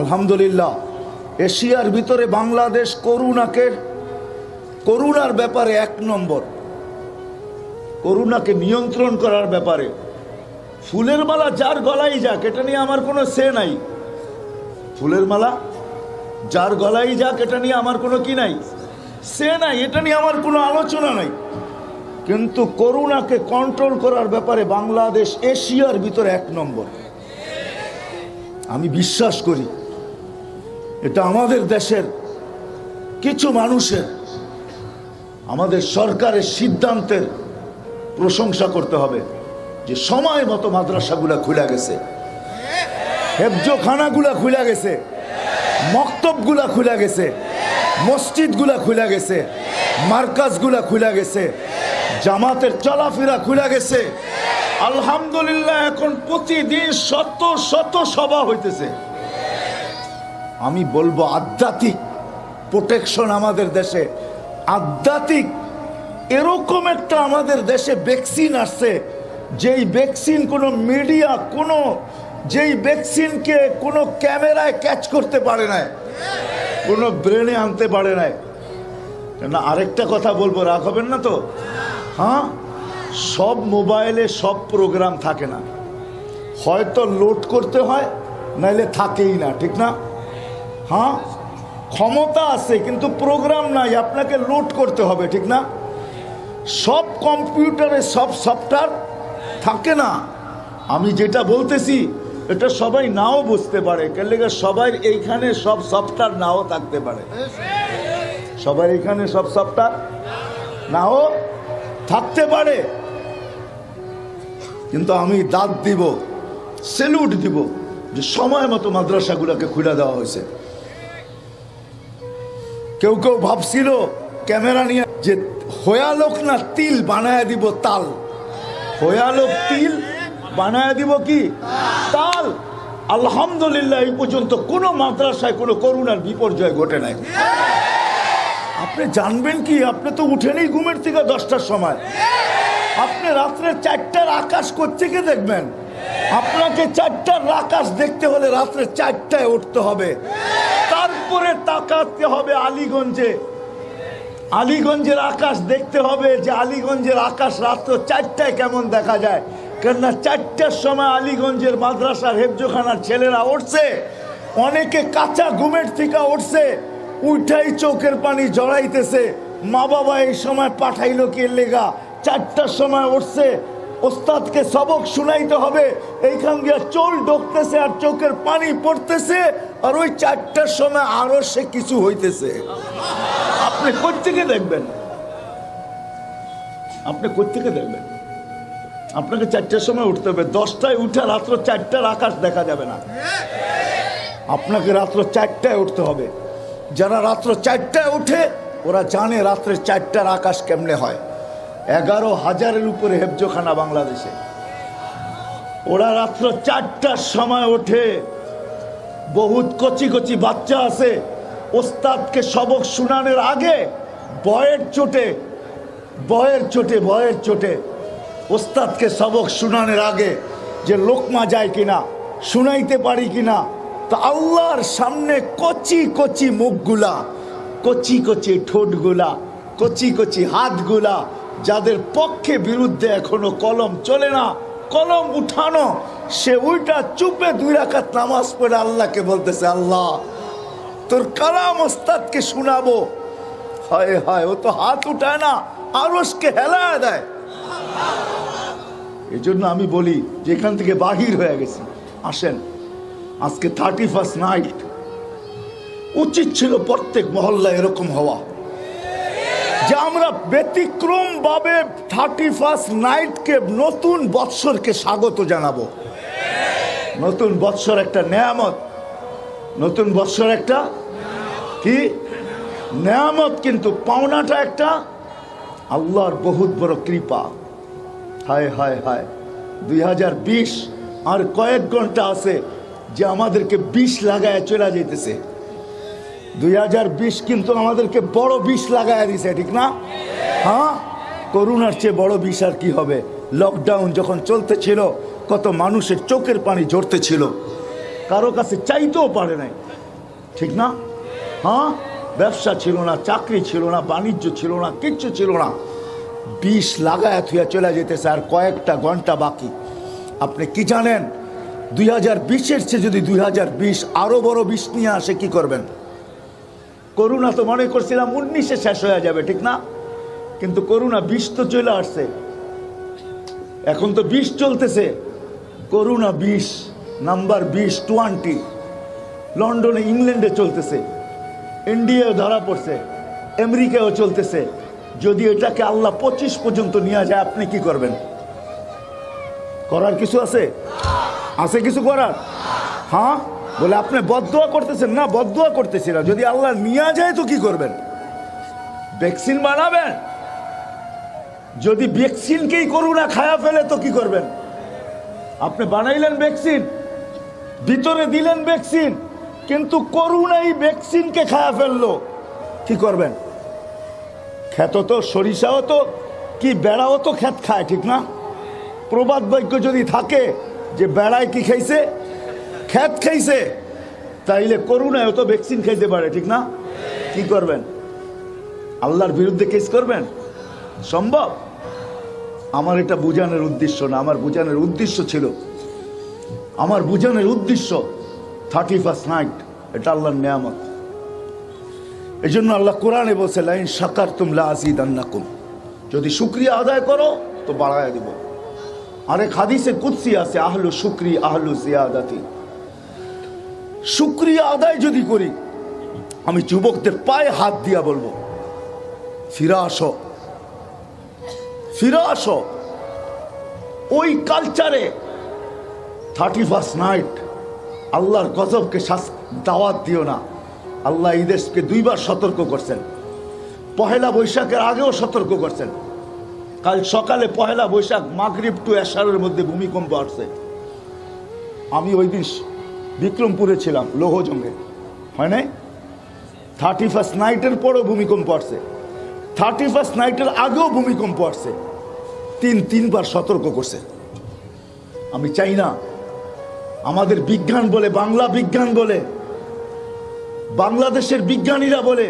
আলহামদুলিল্লাহ। এশিয়ার ভিতরে বাংলাদেশ করোনার ব্যাপারে 1 নম্বর। করোনাকে নিয়ন্ত্রণ করার ব্যাপারে ফুলের মালা যার গলায় যাক, এটা নিয়ে আমার কোনো সে নাই। ফুলের মালা যার গলায় যাক, এটা নিয়ে আমার কোনো কি নাই, সে নাই, এটা নিয়ে আমার কোনো আলোচনা নাই। কিন্তু করোনাকে কন্ট্রোল করার ব্যাপারে বাংলাদেশ এশিয়ার ভিতরে 1 নম্বর। আমি বিশ্বাস করি এটা আমাদের দেশের কিছু মানুষের, আমাদের সরকারের সিদ্ধান্তের প্রশংসা করতে হবে যে সময় মতো মাদ্রাসাগুলা খুলে গেছে, হেফজোখানাগুলা খুলে গেছে, মক্তবগুলা খুলে গেছে, মসজিদগুলা খুলে গেছে, মার্কাজগুলা খুলে গেছে, জামাতের চলাফেরা খুলে গেছে। আলহামদুলিল্লাহ, এখন প্রতিদিন শত শত সভা হইতেছে। আমি বলবো আধ্যাত্মিক প্রোটেকশন আমাদের দেশে, আধ্যাত্মিক এরকম একটা আমাদের দেশে ভ্যাকসিন আসছে, যেই ভ্যাকসিন কোনো মিডিয়া, কোনো যেই ভ্যাকসিনকে কোনো ক্যামেরায় ক্যাচ করতে পারে না, কোনো ব্রেনে আনতে পারে না। না, আরেকটা কথা বলবো, রাগ হবেন না তো? হ্যাঁ, সব মোবাইলে সব প্রোগ্রাম থাকে না, হয়তো লোড করতে হয়, নাইলে থাকেই না, ঠিক না? হ্যাঁ, ক্ষমতা আছে কিন্তু প্রোগ্রাম নাই, আপনাকে লোড করতে হবে, ঠিক না? সব কম্পিউটারে সব সফটওয়্যার থাকে না। আমি যেটা বলতেছি এটা সবাই নাও বুঝতে পারে, কেন সবাই এইখানে সব সফটওয়্যার নাও থাকতে পারে, সবাই এখানে সব সফটওয়্যার নাও থাকতে পারে। কিন্তু আমি দাঁত দিব, স্যালুট দিব যে সময় মতো মাদ্রাসাগুলোকে খুলে দেওয়া হয়েছে। কেউ কেউ ভাবছিল ক্যামেরা নিয়ে যে হয়ালোক না তিল বানায় দিব তাল, হয়ালোক তিল বানায় দিব কি তাল। আলহামদুলিল্লাহ, এই পর্যন্ত কোনো মাদ্রাসায় কোনো করোনার বিপর্যয় ঘটে নাই। আপনি জানবেন কি, আপনি তো উঠেনই ঘুমের থেকে 10টার সময়, আপনি রাত্রে 4টার আকাশ কোত্থেকে দেখবেন? আপনাকে 4টার আকাশ দেখতে হলে রাত্রে 4টায় উঠতে হবে, তারপরে তাকাতে হবে আলীগঞ্জে, আলীগঞ্জের আকাশ দেখতে হবে যে আলীগঞ্জের আকাশ রাত্র 4টায় কেমন দেখা যায়। কেননা 4টার সময় আলীগঞ্জের মাদ্রাসার হেফজোখানার ছেলেরা উঠছে, অনেকে কাঁচা ঘুমের থেকে উঠছে, উঠাই চোখের পানি জড়াইতেছে। মা বাবা এই সময় পাঠাইলো কে লেগা, 4টার সময় উঠছে, ওস্তাদকে সবক শুনাইতে হবে, এইখান দিয়ে চোল ঢুকতেছে আর চোখের পানি পড়তেছে, আর ওই 4টার সময় আরো সে কিছু হইতেছে। আপনি কোত্থেকে দেখবেন? আপনি কোত্থেকে দেখবেন? আপনাকে 4টার সময় উঠতে হবে, 10টায় উঠে রাত্র 4টার আকাশ দেখা যাবে না, আপনাকে রাত্র 4টায় উঠতে হবে। যারা রাত্র 4টায় উঠে ওরা জানে রাত্রে 4টার আকাশ কেমনে হয়। 11,000-এর উপরে হেফজোখানা বাংলাদেশে, ওরা রাত্র 4টার সময় ওঠে। বহুত কচি কচি বাচ্চা আছে, ওস্তাদকে সবক শুনানোর আগে বয়ের চোটে ওস্তাদকে সবক শুনানোর আগে যে লোকমা যায় কিনা, শুনাইতে পারি কিনা, তো আল্লাহর সামনে কচি কচি মুখগুলা, কচি কচি ঠোঁটগুলা, কচি কচি হাতগুলা, যাদের পক্ষে বিরুদ্ধে এখনো কলম চলে না, কলম উঠানো, সে উল্টা চুপে 2 রাকাত নামাজ পড়ে আল্লাহকে বলতেছে, আল্লাহ তোর কালাম ওস্তাদকে শোনাবো। হায় হায়, ও তো হাত উঠায় না, আরশকে হেলায় দেয়। এই জন্য আমি বলি যেখান থেকে বাহির হয়ে গেছি, আসেন আজকে 31st নাইট, উচিত ছিল প্রত্যেক মহল্লায় এরকম হওয়া যে আমরা ব্যতিক্রম ভাবে 31st নাইটকে, নতুন বৎসরকে স্বাগত জানাবো। নতুন বৎসর একটা নেয়ামত, নতুন বৎসর একটা কি নেয়ামত, কিন্তু পাওনাটা একটা আল্লাহর বহুত বড় কৃপা। হায় হায় হায়, 2020 আর কয়েক ঘন্টা আছে যে আমাদেরকে বিষ লাগায় চলে যেতেছে। 2020 কিন্তু আমাদেরকে বড় বিষ লাগায় দিছে, ঠিক না? হ্যাঁ, করোনার চেয়ে বড় বিষ আর কি হবে? লকডাউন যখন চলতেছিল, কত মানুষের চোখের পানি ঝরতে ছিল, কারো কাছে চাইতেও পারে নাই, ঠিক না? হ্যাঁ, ব্যবসা ছিল না, চাকরি ছিল না, বাণিজ্য ছিল না, কিচ্ছু ছিল না। বিষ লাগায় থুয়া চলে যেতেছে, আর কয়েকটা ঘন্টা বাকি। আপনি কি জানেন 2020-এর চেয়ে যদি 2020 আরো বড় বিষ নিয়ে আসে কি করবেন? করোনা তো মনে করছিলাম 19-এ শেষ হয়ে যাবে, ঠিক না? কিন্তু করোনা 20 তো চলে আসছে, এখন তো 20 চলতেছে। করোনা 20 নাম্বার 20 লন্ডনে ইংল্যান্ডে চলতেছে, ইন্ডিয়াও ধরা পড়ছে, আমেরিকাও চলতেছে। যদি এটাকে আল্লাহ 25 পর্যন্ত নিয়ে যায় আপনি কি করবেন? করার কিছু আছে? আছে কিছু করার? হ্যাঁ বলে আপনি বদদোয়া করতেছেন না? বদদোয়া করতেছি না, যদি আল্লাহ নিয়ে যায় তো কি করবেন? ভ্যাকসিন বানাবেন। যদি ভ্যাকসিনকেই করোনা খায়া ফেলে তো কি করবেন? আপনি বানাইলেন ভ্যাকসিন, ভিতরে দিলেন ভ্যাকসিন, কিন্তু করোনাই ভ্যাকসিনকে খায়া ফেললো, কি করবেন? ক্ষেত তো সরিষাও তো কি বেড়াও তো ক্ষেত খায়, ঠিক না? প্রবাদ বাক্য যদি থাকে যে বেড়ায় কি খাইছে? ক্ষেত খাইছে। তাইলে করোনায় তো ভ্যাকসিন খাইতে পারে, ঠিক না? কি করবেন? আল্লাহর বিরুদ্ধে কেস করবেন? সম্ভব? আমার এটা বুঝানোর উদ্দেশ্য না, আমার বুঝানোর উদ্দেশ্য ছিল, আমার বুঝানোর উদ্দেশ্য 31st নাইট এটা আল্লাহর নিয়ামত। এই জন্য আল্লাহ কোরআনে বলছে লাইন শাকারতুম লাযিদান্নাকুম, যদি শুকরিয়া আদায় করো তো বাড়ায় দিব। আরেক হাদিসে কুদসি আছে আহলু শুকরি আহলু জিয়াদাতি, শুকরিয়া আদায় যদি করি, আমি যুবকদের পায়ে হাত দিয়া বলবো ফিরে আসো, ফিরে আসো। ওই কালচারে 31st নাইট আল্লাহর গজবকে দাওয়াত দিও না। আল্লাহ এই দেশকে 2 বার সতর্ক করছেন, পহেলা বৈশাখের আগেও সতর্ক করছেন। কাল সকালে পহেলা বৈশাখ মাগরিব টু এশারের মধ্যে ভূমিকম্প আসছে। আমি ওই দিন বিক্রমপুরে ছিলাম, লৌহজঙ্গে, হয় নাই? 31st নাইটের পরও ভূমিকম্প আসছে, 31st নাইটের আগেও ভূমিকম্প আসছে। 3 বার সতর্ক করছে। আমি চাই না আমাদের বিজ্ঞান বলে, বাংলা বিজ্ঞান বলে, বাংলাদেশের বিজ্ঞানীরা বলে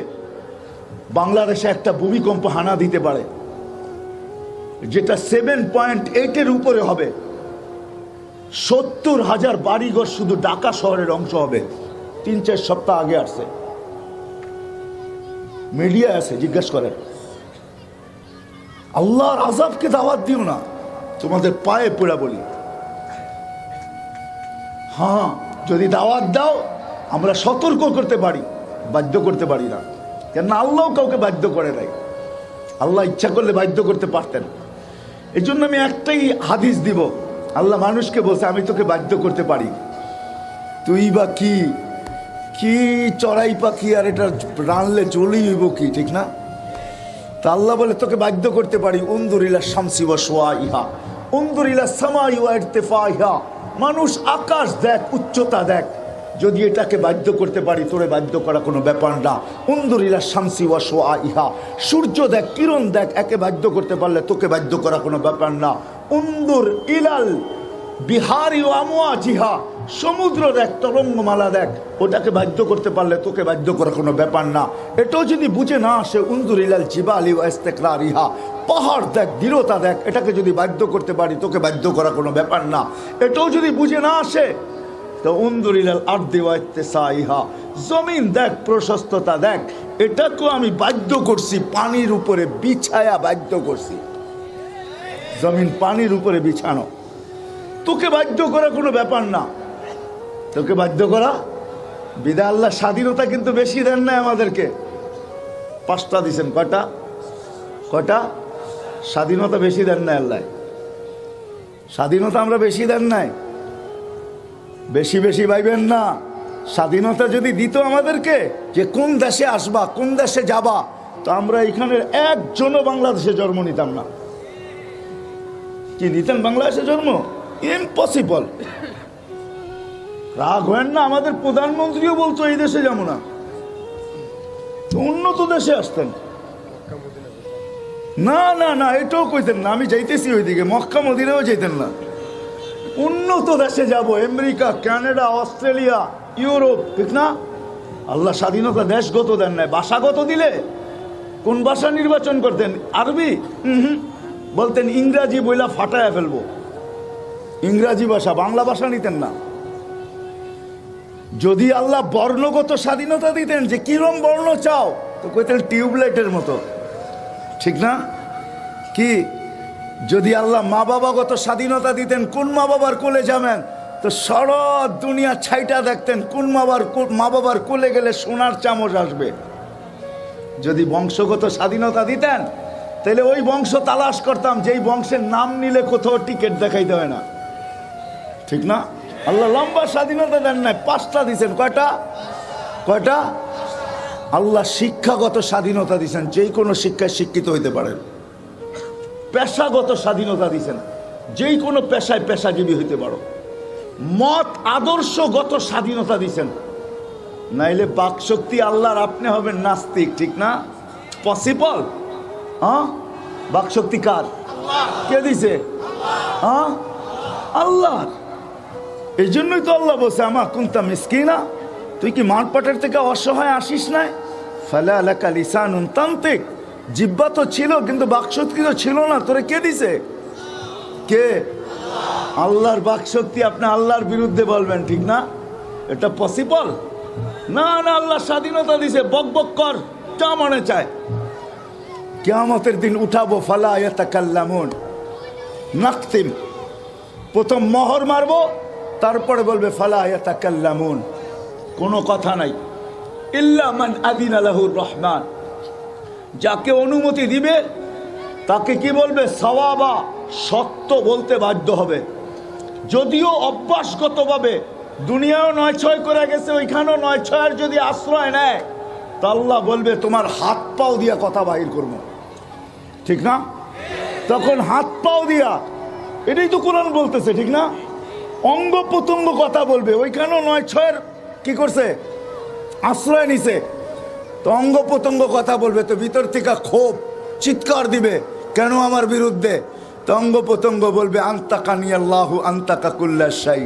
বাংলাদেশে একটা ভূমিকম্প হানা দিতে পারে যেটা 7.8-এর উপরে হবে। 70,000 বাড়িঘর শুধু ঢাকা শহরের অংশ হবে। 3-4 সপ্তাহ আগে আসছে, মিডিয়া আছে, জিজ্ঞাসা করেন। আল্লাহর আযাবকে দাওয়াত দিও না, তোমাদের পায়ে পড়া বলি। হ্যাঁ যদি দাওয়াত দাও আমরা সতর্ক করতে পারি, বাধ্য করতে পারি না, কেন আল্লাহ কাউকে বাধ্য করে নাই। আল্লাহ ইচ্ছা করলে বাধ্য করতে পারতেন। এই জন্য আমি একটাই হাদিস দিব, আল্লাহ মানুষকে বলছে আমি তোকে বাধ্য করতে পারি, তুই বা কি কি চড়াই পাখি আর এটা রানলে চলেই হইব কি, ঠিক না? তা আল্লাহ বলে তোকে বাধ্য করতে পারি। উনদুরিলা শামসি ওয়া শুআইহা উনদুরিলা সামাই ওয়া ইরতিফাইহা, মানুষ আকাশ দেখ, উচ্চতা দেখ, যদি এটাকে বাধ্য করতে পারি তোরে বাধ্য করা কোনো ব্যাপার না। উনদুরিলা শামসি ওয়া শুআইহা, সূর্য দেখ, কিরণ দেখ, একে বাধ্য করতে পারলে তোকে বাধ্য করা কোনো ব্যাপার না। উনদুর ইলাল বিহারি ওয়া আমওয়াজিহা, সমুদ্র দেখ, তরঙ্গমালা দেখ, ওটাকে বাধ্য করতে পারলে তোকে বাধ্য করা কোনো ব্যাপার না। এটাও যদি বুঝে না আসে, উনদুর ইলাল জিবালি ওয়া ইস্তিকরারিহা, পাহাড় দেখ, দৃঢ়তা দেখ, এটাকে যদি বাধ্য করতে পারি তোকে বাধ্য করা কোনো ব্যাপার না। এটাও যদি বুঝে না আসে তো উনদুর ইলাল আরদি ওয়া ইত্তিসাইহা, জমিন দেখ, প্রশস্ততা দেখ, এটাকেও আমি বাধ্য করছি, পানির উপরে বিছায়া বাধ্য করছি। জমিন পানির উপরে বিছানো, তোকে বাধ্য করা কোনো ব্যাপার না, তোকে বাধ্য করা বিদা। আল্লাহ স্বাধীনতা কিন্তু বেশি দেন নাই আমাদেরকে, 5টা দিছেন। কয়টা? স্বাধীনতা বেশি দেন নাই আল্লাহ, স্বাধীনতা আমরা বেশি দেন নাই। বেশি বেশি ভাইবেন না। স্বাধীনতা যদি দিত আমাদেরকে যে কোন দেশে আসবা, কোন দেশে যাবা, তো আমরা এখানের একজনও বাংলাদেশে জন্ম নিতাম না। কি নিতেন বাংলাদেশে জন্ম? ইম্পসিবল। রাগ হয় না, আমাদের প্রধানমন্ত্রীও বলতো এই দেশে যাবো না, তো উন্নত দেশে আসতেন। না না না, এটাও কইতেন না আমি যাইতেছি ওইদিকে, মক্কা মদিনাও যাইতেন না। উন্নত দেশে যাব, আমেরিকা, কানাডা, অস্ট্রেলিয়া, ইউরোপ, ঠিক না? আল্লাহ স্বাধীনতা দেশগত দেন নাই, ভাষাগত দিলে কোন ভাষা নির্বাচন করতেন? আরবি? বলতেন ইংরাজি বইলা ফাটায়া ফেলবো, ইংরাজি ভাষা, বাংলা ভাষা নিতেন না। যদি আল্লাহ বর্ণগত স্বাধীনতা দিতেন, যে কিরম বর্ণ চাও, তো কইতেন টিউবলাইটের মতো, ঠিক না? কি যদি আল্লাহ মা বাবাগত স্বাধীনতা দিতেন, কোন মা বাবার কোলে যাবেন, তো সারা দুনিয়া ছাইটা দেখতেন, কোন মা বাবার কোলে গেলে সোনার চামচ আসবে। যদি বংশগত স্বাধীনতা দিতেন, তাহলে ওই বংশ তালাশ করতাম, যেই বংশের নাম নিলে কোথাও টিকিট দেখাইতে হয় না, ঠিক না? আল্লাহ লম্বা স্বাধীনতা দেন নাই, 5টা দিয়েছেন। কয়টা? আল্লাহ শিক্ষাগত স্বাধীনতা দিয়েছেন, যেই কোনো শিক্ষায় শিক্ষিত হইতে পারেন। পেশাগত স্বাধীনতা দিয়েছেন, যেই কোনো পেশায় পেশাজীবী হইতে পারো। মত আদর্শগত স্বাধীনতা দিয়েছেন, নাইলে বাকশক্তি আল্লাহর, আপনি হবেন নাস্তিক, ঠিক না? পসিবল? হ্যাঁ, বাকশক্তি কার? কে দিছে? হ্যাঁ, আল্লাহ। এই জন্যই তো আল্লাহ বলছে, আমা কুনতা মিসকিনা, তুই কি মানপাটের থেকে অসহায় আসিস নাই? ফালা লাকা লিসানুন তানতিক, জিহ্বা তো ছিল কিন্তু বাকশক্তি তো ছিল না, তোরে কে দিছে? কে? আল্লাহর বাকশক্তি। আপনি আল্লাহর বিরুদ্ধে বলবেন, ঠিক না? এটা পসিবল না। না, আল্লাহ স্বাধীনতা দিছে, বক বক কর, যা মনে চায়। কিয়ামতের দিন উঠাবো, ফালা ইয়াতাকাল্লামুন, নাকতিম, প্রথম মোহর মারবো, তারপরে বলবে ফালা ইয়াতাকাল্লামুন, কোনো কথা নাই। ইল্লা মান আযিনা লাহুর রহমান, যাকে অনুমতি দিবে তাকে কি বলবে? সাওয়াবা, সত্য বলতে বাধ্য হবে। যদিও অভ্যাসগতভাবে দুনিয়াও 9-6 করে গেছে, ওইখানেও 9-6 যদি আশ্রয় নেয়, তা আল্লাহ বলবে তোমার হাত পাও দিয়া কথা বাহির করবো, ঠিক না? তখন হাত পাও দিয়া, এটাই তো কোরআন বলতেছে, ঠিক না? অঙ্গ প্রত্যঙ্গ কথা বলবে, ওইখানেও 9-6 কি করছে? আশ্রয় নিছে। তো অঙ্গ প্রত্যঙ্গ কথা বলবে, তো ভিতর থেকে ক্ষোভ চিৎকার দিবে, কেন আমার বিরুদ্ধে? তো অঙ্গ প্রত্যঙ্গ বলবে আনতাকানি আল্লাহু আনতাকা কুল্লা শাই,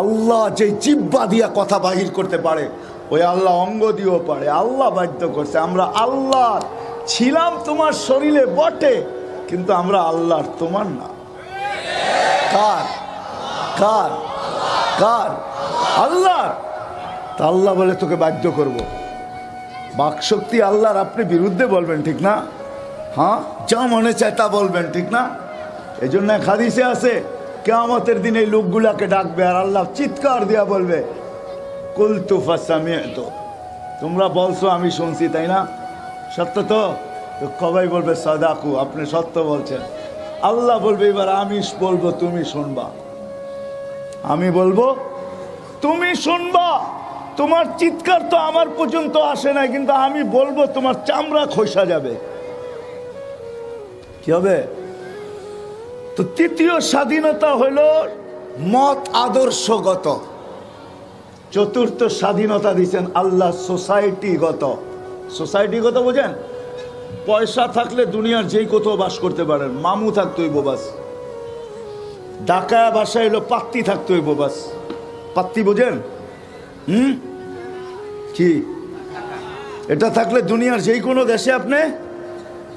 আল্লাহ যে জিহ্বা দিয়া কথা বাহির করতে পারে, ওই আল্লাহ অঙ্গ দিয়েও পারে। আল্লাহ বাধ্য করছে। আমরা আল্লাহ ছিলাম তোমার শরীরে বটে, কিন্তু আমরা আল্লাহর, তোমার না। কার? কার? কার? আল্লাহ। তা আল্লাহ বলে তোকে বাধ্য করব। বাকশক্তি আল্লাহর, আপনি বিরুদ্ধে বলবেন, ঠিক না? হ্যাঁ, যা মনে চায় তা বলবেন, ঠিক না? এই জন্য এক হাদিসে আছে, কিয়ামতের দিন এই লোকগুলাকে ডাকবে, আর আল্লাহ চিৎকার দিয়া বলবে কুলতু ফাসামি'তু, তোমরা বলছো আমি শুনছি, তাই না? সত্য তো? সবাই বলবে সাদাকু, আপনি সত্য বলছেন। আল্লাহ বলবে এবার আমি বলবো, তুমি শুনবা। আমি বলবো, তুমি শুনবা। তোমার চিৎকার তো আমার পর্যন্ত আসে না, কিন্তু আমি বলবো, তোমার চামড়া খসা যাবে। কি হবে? তো তৃতীয় স্বাধীনতা হলো মত আদর্শগত। চতুর্থ স্বাধীনতা দিচ্ছেন আল্লাহ সোসাইটিগত। সোসাইটিগত বোঝেন? পয়সা থাকলে দুনিয়ার যেই কোথাও বাস করতে পারেন, মামু থাকতে হইব বাস। ঢাকা বাসায় হলো পাত্তি থাকতে হইব বাস। পাত্তি বোঝেন? কি? এটা থাকলে দুনিয়ার যেই কোনো দেশে আপনি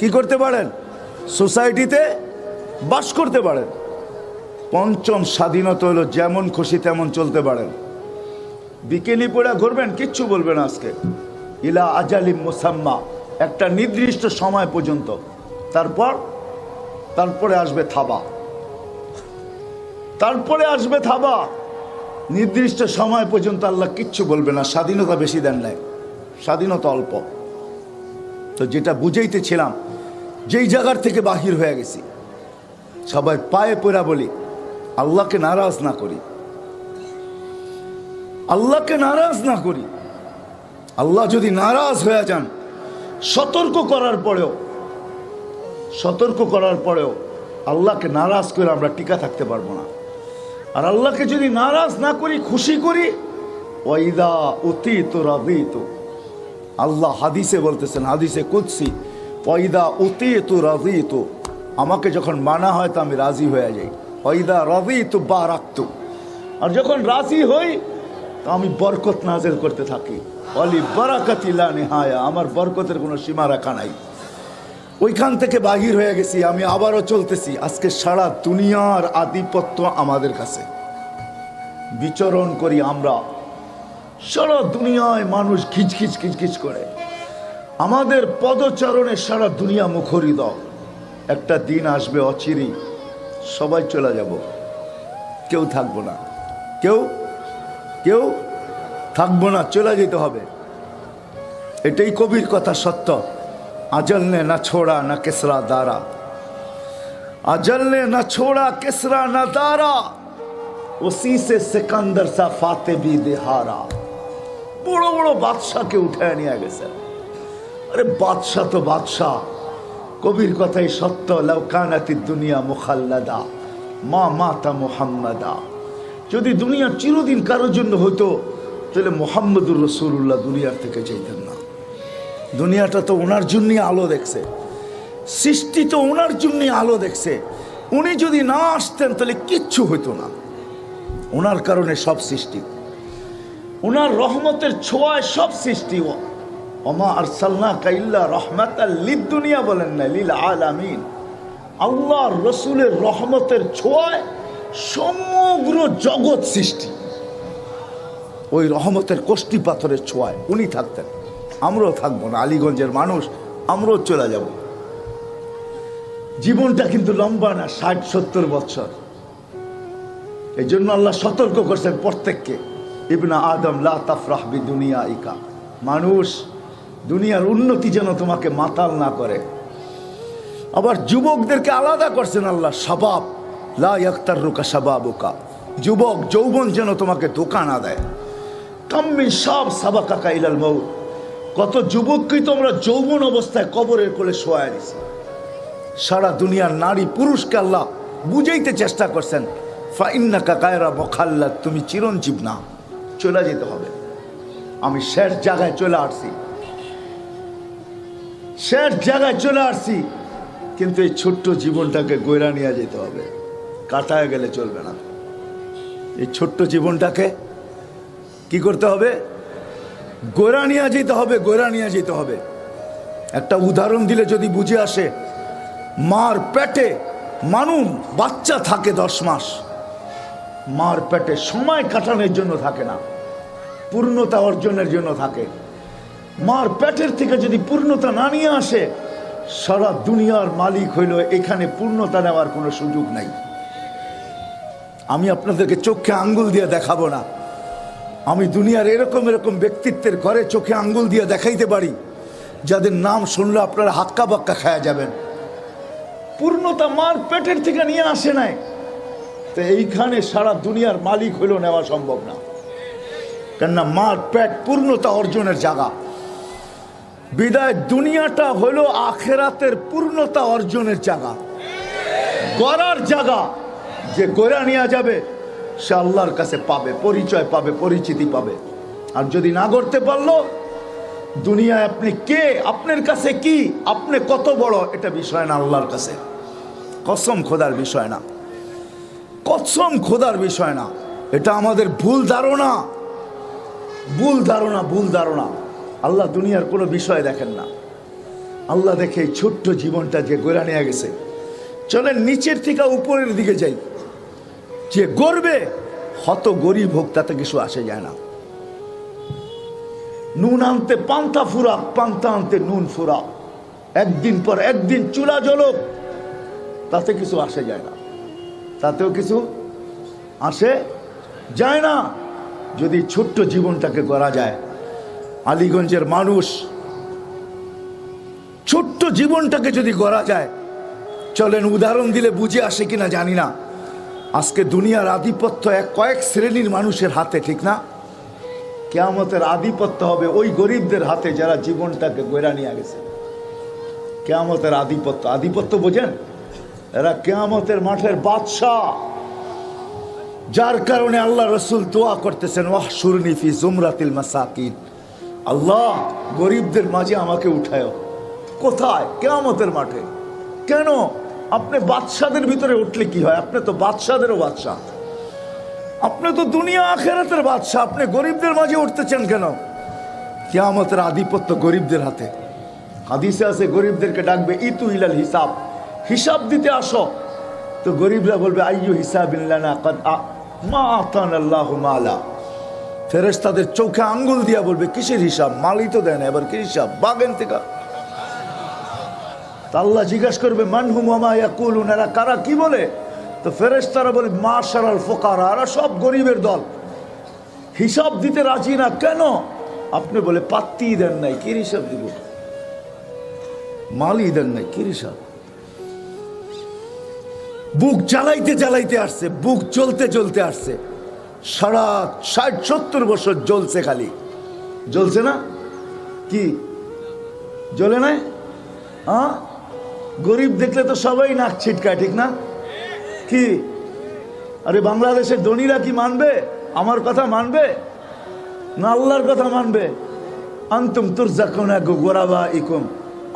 কি করতে পারেন? সোসাইটিতে বাস করতে পারেন। পঞ্চম স্বাধীনতা হলো যেমন খুশি তেমন চলতে পারেন। বিকেলি পড়া ঘুরবেন, কিচ্ছু বলবেন আজকে। ইলা আজালিম মুসাম্মা, একটা নির্দিষ্ট সময় পর্যন্ত, তারপরে আসবে থাবা। তারপরে আসবে থাবা। নির্দিষ্ট সময় পর্যন্ত আল্লাহ কিচ্ছু বলবে না। স্বাধীনতা বেশি দেন নাই, স্বাধীনতা অল্প। তো যেটা বুঝাইতেছিলাম, যেই জায়গার থেকে বাহির হয়ে গেছি, সবাই পায়ে পড়া বলি আল্লাহকে নারাজ না করি, আল্লাহকে নারাজ না করি। আল্লাহ যদি নারাজ হয়ে যান, সতর্ক করার পরেও আল্লাহকে নারাজ করে আমরা টিকা থাকতে পারবো না। আর আল্লাহকে যদি নারাজ না করি, খুশি করি, ওয়াইদা উতিতু রাদিতু, আল্লাহ হাদিসে বলতেছেন, হাদিসে কুদসি, ওয়াইদা উতিতু রাদিতু, আমাকে যখন মানা হয় তো আমি রাজি হয়ে যাই। ওয়াইদা রাদিতু বারাকতু, আর যখন রাজি হই তো আমি বরকত নাযিল করতে থাকি। ওয়ালি বারাকাতি লা নিহায়া, আমার বরকতের কোনো সীমা রাখা নাই। ওইখান থেকে বাহির হয়ে গেছি, আমি আবারও চলতেছি। আজকে সারা দুনিয়ার আধিপত্য আমাদের কাছে, বিচরণ করি আমরা। সারা দুনিয়ায় মানুষ খিচখিচ খিচখিচ করে, আমাদের পদচারণে সারা দুনিয়া মুখরিত। একটা দিন আসবে অচিরি, সবাই চলে যাব, কেউ থাকবো না, কেউ কেউ থাকবো না, চলে যেতে হবে। এটাই কবির কথা সত্য। अजल ने न छोड़ा न किसरा दारा, अजल ने न छोड़ा किसरा न दारा, उसी से सिकंदर सा फाते भी दिहारा। बड़ो बड़ो बादशाह के उठाया नहीं आगे से। अरे बादशाह तो बादशाह, कबीर कथाई सत्य। लव कानाति दुनिया मुखल्लदा मा माता मुहम्मदा। যদি দুনিয়া চিরদিন কারোর জন্য হতো তাহলে মুহাম্মদুর রাসূলুল্লাহ দুনিয়ার থেকে যাইতেন না। দুনিয়াটা তো ওনার জন্যই আলো দেখছে, সৃষ্টি তো ওনার জন্যই আলো দেখছে। উনি যদি না আসতেন তাহলে কিচ্ছু হইতো না। ওনার কারণে সব সৃষ্টি, ওনার রহমতের ছোঁয়ায় সব সৃষ্টি। ওমা আরসালনাকা ইল্লা রাহমাতাল লিদ-দুনিয়া বলেন না, লিল আলামিন। আল্লাহর রাসূলের রহমতের ছোঁয়ায় সমগ্র জগৎ সৃষ্টি। ওই রহমতের কষ্টি পাথরের ছোঁয়ায় উনি থাকতেন, আমরাও থাকবো না। আলীগঞ্জের মানুষ, আমরাও চলে যাব। জীবনটা কিন্তু লম্বা না, 60-70 বছর। এই জন্য আল্লাহ সতর্ক করছেন প্রত্যেককে, ইবনা আদম লা তাফরাহ বিদুনিয়াইকা। মানুষ, দুনিয়ার উন্নতি যেন তোমাকে মাতাল না করে। আবার যুবকদেরকে আলাদা করছেন আল্লাহ, শাবাব লা ইয়াক্তাররুকা শাবাবুকা। যুবক যৌবন যেন তোমাকে ধোঁকা না দেয়। কাম্মি শাব সাবাকাকা ইলাল মাউত। কত যুবককেই তোমরা যৌবন অবস্থায় কবরের কোলে শোয়া দিছে। সারা দুনিয়ার নারী পুরুষকে আল্লাহ বুঝাইতে চেষ্টা করছেন, ফাইন্নাকা গায়রা মুখাল্লাদ, তুমি চিরঞ্জীব না, চলে যেতে হবে। আমি শেষ জায়গায় চলে আসছি, শেষ জায়গায় চলে আসছি। কিন্তু এই ছোট্ট জীবনটাকে গয়রা নিয়ে যেতে হবে, কাটায় গেলে চলবে না। এই ছোট্ট জীবনটাকে কি করতে হবে? গয়রা নিয়ে যেতে হবে, গয়রা নিয়ে যেতে হবে। একটা উদাহরণ দিলে যদি বুঝে আসে, মার পেটে মানুষ বাচ্চা থাকে 10 মাস। মার পেটে সময় কাটানোর জন্য থাকে না, পূর্ণতা অর্জনের জন্য থাকে। মার পেটের থেকে যদি পূর্ণতা না নিয়ে আসে, সারা দুনিয়ার মালিক হইল, এখানে পূর্ণতা নেওয়ার কোনো সুযোগ নাই। আমি আপনাদেরকে চোখে আঙ্গুল দিয়ে দেখাবো না। আমি দুনিয়ার এরকম এরকম ব্যক্তিত্বের ঘরে চোখে আঙ্গুল দিয়ে দেখাইতে পারি, যাদের নাম শুনলে আপনারা হাক্কা বাক্কা খায়া যাবেন। পূর্ণতা মার পেটের থেকে নিয়ে আসে নাই, তো এইখানে সারা দুনিয়ার মালিক হইল নেওয়া সম্ভব না। কেননা মার পেট পূর্ণতা অর্জনের জায়গা। বিদায় দুনিয়াটা হইল আখেরাতের পূর্ণতা অর্জনের জায়গা, গড়ার জায়গা। যে গড়া নিয়ে যাবে সে আল্লাহর কাছে পাবে, পরিচয় পাবে, পরিচিতি পাবে। আর যদি না করতে পারলো, দুনিয়ায় আপনি কে, আপনার কাছে কি, আপনি কত বড়, এটা বিষয় না আল্লাহর কাছে। কসম খোদার বিষয় না, কসম খোদার বিষয় না। এটা আমাদের ভুল ধারণা, ভুল ধারণা, ভুল ধারণা। আল্লাহ দুনিয়ার কোনো বিষয় দেখেন না। আল্লাহ দেখে এই ছোট্ট জীবনটা যে গড়া নিয়ে গেছে। চলেন নিচের থেকে উপরের দিকে যাই। যে গড়বে হত গরিব হোক, তাতে কিছু আসে যায় না। নুন আনতে পান্তা ফুরাক, পান্তা আনতে নুন ফুরাক। একদিন পর একদিন চুলা জ্বলক, তাতে কিছু আসে যায় না, তাতেও কিছু আসে যায় না। যদি ছোট্ট জীবনটাকে গড়া যায়। আলীগঞ্জের মানুষ, ছোট্ট জীবনটাকে যদি গড়া যায়, চলেন উদাহরণ দিলে বুঝে আসে কিনা জানি না। আজকে দুনিয়ার আধিপত্য কয়েক শ্রেণীর মানুষের হাতে, ঠিক না? কিয়ামতের আধিপত্য হবে ওই গরিবদের হাতে যারা জীবনটাকে গড়া নিয়ে গেছে। কিয়ামতের আধিপত্য, আধিপত্য বোঝেন? এরা কিয়ামতের মাঠের বাদশাহ। যার কারণে আল্লাহ রসুল দোয়া করতেছেন, ওয়াহশুরনি ফি জুমরাতিল মাসাকিন। আল্লাহ, গরিবদের মাঝে আমাকে উঠায়। কোথায়? কিয়ামতের মাঠে। কেন? আপনি বাদশাদের ভিতরে উঠলে কি হয়? আপনি তো বাদশাদেরও বাদশাহ, আপনি তো দুনিয়া আখেরাতের বাদশাহ। আপনি গরিবদের মাঝে উঠতেছেন কেন? কিয়ামতের আধিপত্য গরিবদের হাতে। হাদিসে আছে গরিবদেরকে ডাকবে ইতু ইলাল হিসাব, হিসাব দিতে আসো। তো গরিবরা বলবে আইয়ু হিসাবিল্লানা কাদ মা আতানাল্লাহু মালা। ফেরেশতাদের চোখে আঙ্গুল দিয়া বলবে কিসের হিসাব, মালই তো দেয় না, এবার কি হিসাব, বাগেন থেকে। আল্লাহ জিজ্ঞাসা করবে মানহুম ওয়া মা ইয়াকুলুন, এরা কারা, কি বলে? তো ফেরেশতারা বলে মাশারাল ফুকারা, এরা সব গরিবের দল, হিসাব দিতে রাজি না। কেন? আপনি বলে পাত্তি দেন নাই, কি হিসাব দিব, মালই দেন নাই, কি হিসাব। বুক জ্বালাইতে জ্বালাইতে আসছে, বুক জ্বলতে জ্বলতে আসছে, সারা 60-70 বছর জ্বলছে, খালি জ্বলছে না, কি জ্বলে নাই? গরিব দেখলে তো সবাই নাক ছিটকায়, ঠিক না? কি আরে বাংলাদেশের ধনীরা কি মানবে আমার কথা, মানবে না আল্লাহর কথা মানবে? আনতুম তুরজাকুনা বিগুরাবাইকুম,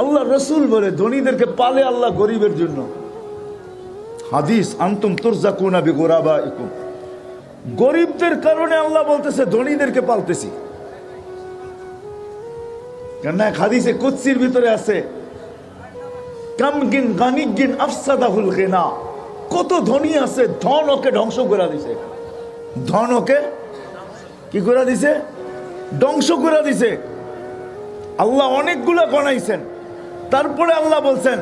আল্লাহ রসুল বলে ধনীদেরকে পালে আল্লাহ গরিবের জন্য। হাদিস আনতুম তুরজাকুনা বিগুরাবাইকুম, গরিবদের কারণে আল্লাহ বলতেছে ধনীদেরকে পালতেছি। কেন এক হাদিসে কুদসির ভিতরে আছে কামগিন গানিগিন আফসাদাহুল গিনা, কত ধনী আছে, ধন ওকে ধ্বংস করে দিছে, ধন ওকে কি করে দিছে, ধ্বংস করে দিছে। আল্লাহ অনেকগুলো গণাইছেন, তারপরে আল্লাহ বলছেন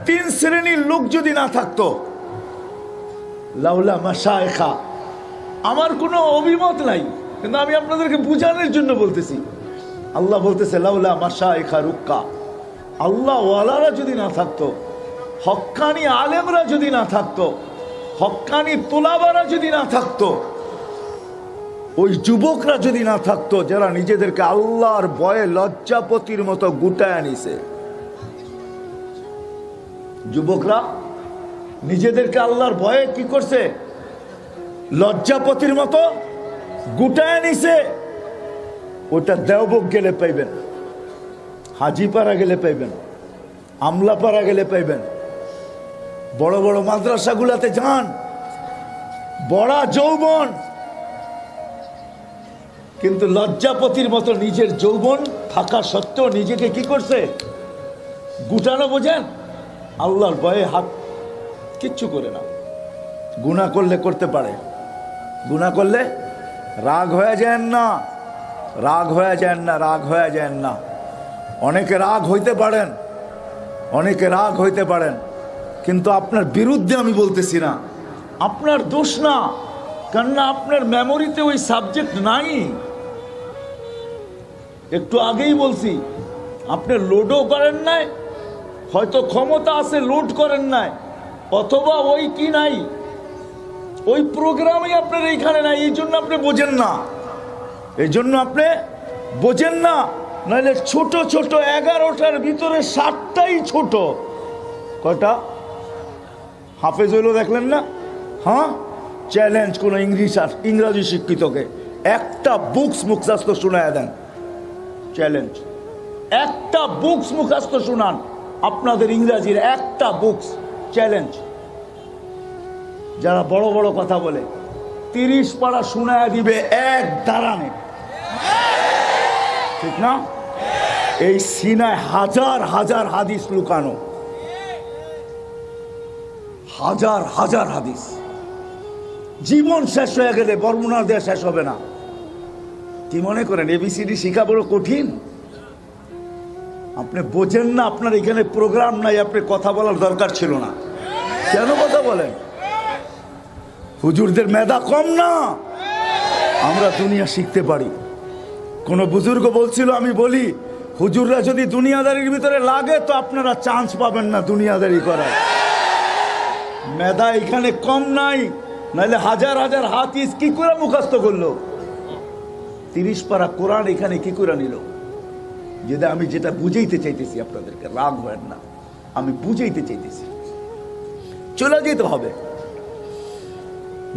3 শ্রেণীর লোক যদি না থাকতো, লাউলা মাশায়েখা, আমার কোনো অভিমত নাই, কিন্তু আমি আপনাদেরকে বুঝানোর জন্য বলতেছি। আল্লাহ বলতেছে লাউলা মাশায়েখা রুক্কা, আল্লাহ ওয়ালারা যদি না থাকতো, হক্কানি আলেমরা যদি না থাকতো, হক্কানি তোলাবারা যদি না থাকতো, ওই যুবকরা যদি না থাকতো যারা নিজেদেরকে আল্লাহর ভয়ে লজ্জাপতির মতো গুটায় নিছে, যুবকরা নিজেদেরকে আল্লাহর ভয়ে কি করছে, লজ্জাপতির মতো গুটায় নিছে, ওটা দেওবক গেলে পাইবেন, হাজিপাড়া গেলে পাইবেন, আমলাপাড়া গেলে পাইবেন, বড় বড় মাদ্রাসাগুলাতে যান, বড় যৌবন, কিন্তু লজ্জাপতির মতো নিজের যৌবন থাকা সত্ত্বেও নিজেকে কি করছে, গুটানো, বোঝেন? আল্লাহর ভয়ে হাত কিচ্ছু করে না। গুনাহ করলে করতে পারে, গুনাহ করলে রাগ হয়ে যান না, রাগ হয়ে যান না, রাগ হয়ে যান না। অনেকে রাগ হইতে পারেন, অনেকে রাগ হইতে পারেন, কিন্তু আপনার বিরুদ্ধে আমি বলতেছি না, আপনার দোষ না, কেননা আপনার মেমোরিতে ওই সাবজেক্ট নাই। একটু আগেই বলছি, আপনি লোডও করেন নাই, হয়তো ক্ষমতা আছে লোড করেন নাই, অথবা ওই কি নাই, ওই প্রোগ্রামই আপনার এইখানে নাই, এই জন্য আপনি বোঝেন না, এই জন্য আপনি বোঝেন না। নাহলে ছোট ছোট 11টার ভিতরে 7টাই ছোট, কয়টা হাফেজ হইলো দেখলেন না? হ্যাঁ, চ্যালেঞ্জ কোন ইংরাজি শিক্ষিতকে একটা বুকস মুখস্থ শোনায় দেন, চ্যালেঞ্জ, একটা বুকস মুখস্থ শোনান, আপনাদের ইংরাজির একটা বুকস, চ্যালেঞ্জ। যারা বড় বড় কথা বলে 30 পারা শোনায় দিবে এক দাঁড়ানে, ঠিক না? এই সিনায় হাজার হাজার হাদিস লুকানো, হাজার হাজার হাদিস। জীবন শেষ হয়ে গেলে বর্ণনা দেওয়া শেষ হবে না। কি মনে করেন এবিসিডি শিখা বড় কঠিন? আপনি বোঝেন না, আপনার এখানে প্রোগ্রাম নাই, আপনি কথা বলার দরকার ছিল না। কেন কথা বলেন? হুজুরদের মেধা কম না, আমরা দুনিয়া শিখতে পারি। কোন বুজুর্গ বলছিল, আমি বলি হুজুররা যদি দুনিয়াদারির ভিতরে লাগে তো আপনারা চান্স পাবেন না দুনিয়াদারি করার। মেধা এখানে কম নাই, নাহলে হাজার হাজার হাদিস কি করে মুখস্থ করলো? 30 পারা কোরআন এখানে কি করে নিল? যেটা আমি যেটা বুঝাইতে চাইতেছি আপনাদেরকে, রাগ হয় না, আমি বুঝাইতে চাইতেছি। চলে যেতে হবে।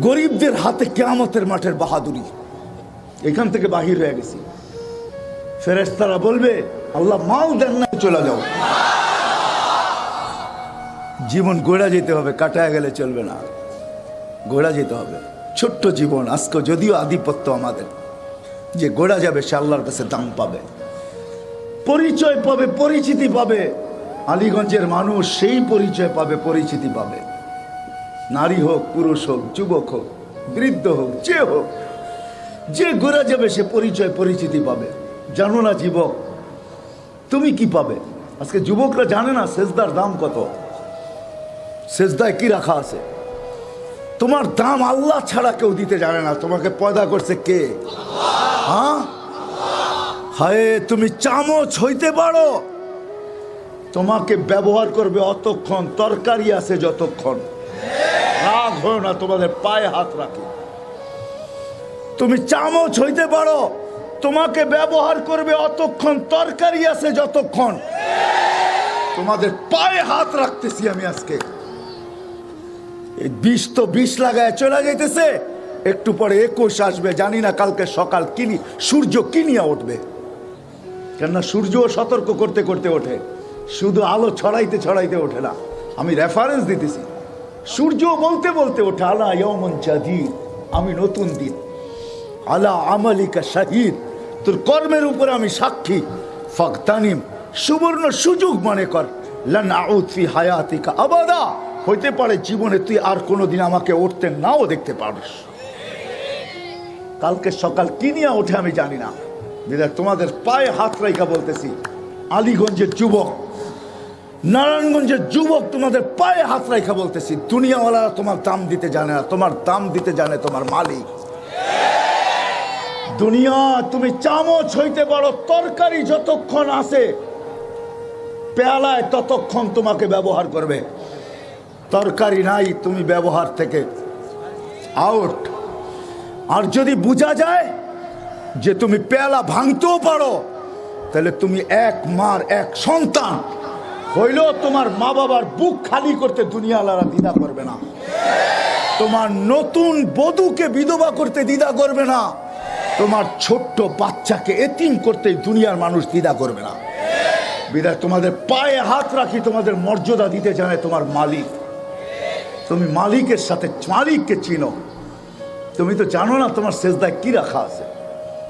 গরিবদের হাতে কিয়ামতের মাঠের বাহাদুরি, এখান থেকে বাহির হয়ে গেছি। ফেরেশতারা বলবে আল্লাহ মাল দেন না, চলে যাও। জীবন গড়া যেতে হবে, কাটায় গেলে চলবে না, গড়া যেতে হবে। ছোট্ট জীবন আজকে যদিও আধিপত্য আমাদের, যে গড়া যাবে সে আল্লাহর কাছে দাম পাবে। পরিচয় পাবে, পরিচিতি পাবে। আলীগঞ্জের মানুষ সেই পরিচয় পাবে, পরিচিতি পাবে। নারী হোক, পুরুষ হোক, যুবক হোক, বৃদ্ধ হোক, যে হোক, যে ঘুরে যাবে সে পরিচয় পরিচিতি পাবে। জানো না যুবক তুমি কি পাবে? আজকে যুবকরা জানে না সেজদার দাম কত, সেজদায় কি রাখা আছে। তোমার দাম আল্লাহ ছাড়া কেউ দিতে জানে না। তোমাকে পয়দা করছে কে? হ্যাঁ, হায় তুমি চামচ হইতে পারো, তোমাকে ব্যবহার করবে অতক্ষণ, তরকারি আছে যতক্ষণ। রাগ হয় না, তোমাদের পায়ে হাত রাখি। তুমি চামচ হইতে পারো, তোমাকে ব্যবহার করবে অতক্ষণ, তরকারি আছে যতক্ষণ। তোমাদের পায়ে হাত রাখতেছি আমি আজকে। এই 20 তো 20 লাগায় চলে যাইতেছে, একটু পরে 21 আসবে। জানি না কালকে সকাল কিনি সূর্য কিনিয়া উঠবে। কেননা সূর্য সতর্ক করতে করতে ওঠে, শুধু আলো ছড়াইতে ছড়াইতে ওঠে না। আমি রেফারেন্স দিতেছি, সূর্য বলতে বলতে ওঠে আলা ইয়াউমুন জাদীদ, আমি নতুন দিন। আলা আমালিকা শাহিদ, তোর কর্মের উপরে আমি সাক্ষী। ফাগতানিম, সুবর্ণ সুযোগ মনে কর। লান আউদ ফি হায়াতিকা আবাদা, হইতে পারে জীবনে তুই আর কোনোদিন আমাকে উঠতে নাও দেখতে পারিস। কালকে সকাল কি নিয়ে ওঠে আমি জানি না। বিধায় তোমাদের পায়ে হাত রাইখা বলতেছি, আলীগঞ্জের যুবক, নারায়ণগঞ্জের যুবক, তোমাদের পায়ে হাত রাইখা বলতেছি, দুনিয়াওয়ালারা তোমার দাম দিতে জানে না, তোমার দাম দিতে জানে তোমার মালিক। দুনিয়া তুমি চামচ হইতে পারো, তরকারি যতক্ষণ আছে পেয়ালায় ততক্ষণ তোমাকে ব্যবহার করবে। তরকারি নাই, তুমি ব্যবহার থেকে আউট। আর যদি বোঝা যায় যে তুমি পেয়ালা ভাঙতেও পারো, তাহলে তুমি এক মার এক সন্তান হইলেও তোমার মা বাবার বুক খালি করতে দুনিয়াওয়ালারা দ্বিধা করবে না। তোমার নতুন বধূকে বিধবা করতে দ্বিধা করবে না। তোমার ছোট্ট বাচ্চাকে এতিম করতে দুনিয়ার মানুষ দ্বিধা করবে না। বিধায় তোমাদের পায়ে হাত রাখি, তোমাদের মর্যাদা দিতে জানে তোমার মালিক। তুমি মালিকের সাথে মালিককে চিনো। তুমি তো জানো না তোমার সেজদায় কি রাখা আছে,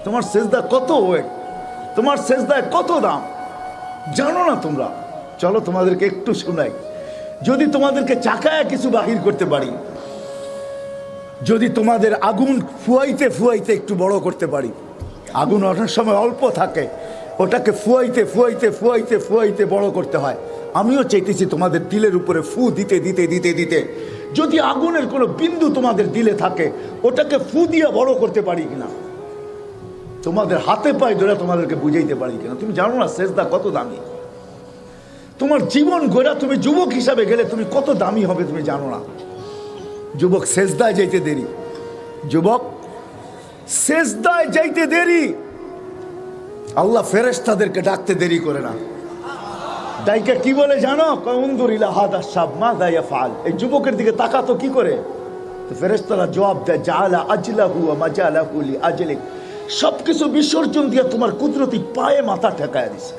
তোমার সেজদা কত ওয়েট, তোমার সেজদায় কত দাম, জানো না তোমরা। চলো তোমাদেরকে একটু শোনাই। যদি তোমাদেরকে চাকায় কিছু বাহির করতে পারি, যদি তোমাদের আগুন ফুয়াইতে ফুয়াইতে একটু বড় করতে পারি, আগুন অনেক সময় অল্প থাকে, ওটাকে ফুয়াইতে ফুয়াইতে ফুয়াইতে ফুয়াইতে বড় করতে হয়। আমিও চাইতেছি তোমাদের দিলের উপরে ফু দিতে দিতে দিতে দিতে যদি আগুনের কোনো বিন্দু তোমাদের দিলে থাকে, ওটাকে ফু দিয়ে বড় করতে পারি কিনা, তোমাদের হাতে পায়ে ধরে তোমাদেরকে বুঝাইতে পারি কিনা। তুমি জানো না সেজদা কত দামি। তোমার জীবন গড়া তুমি যুবক হিসাবে গেলে তুমি কত দামি হবে তুমি জানো না। যুবক সেজদায় যাইতে দেরি, যুবক সেজদায় যাইতে দেরি। আল্লাহ ফেরেশতাদেরকে ডাকতে দেরি করে না। দাইকা কি বলে জানো? কউনদুরিলা হাদা শাব মাযা ইয়াফআল, এই যুবকের দিকে তাকাতো কি করে? তো ফেরেশতারা জবাব দেয়, জাআলা আজলাহু ওয়া মাজালাহু লিআজলিক, সবকিছু বিসর্জন দিয়ে তোমার কুদরতি পায়ে মাথা ঠেকায় দিছে।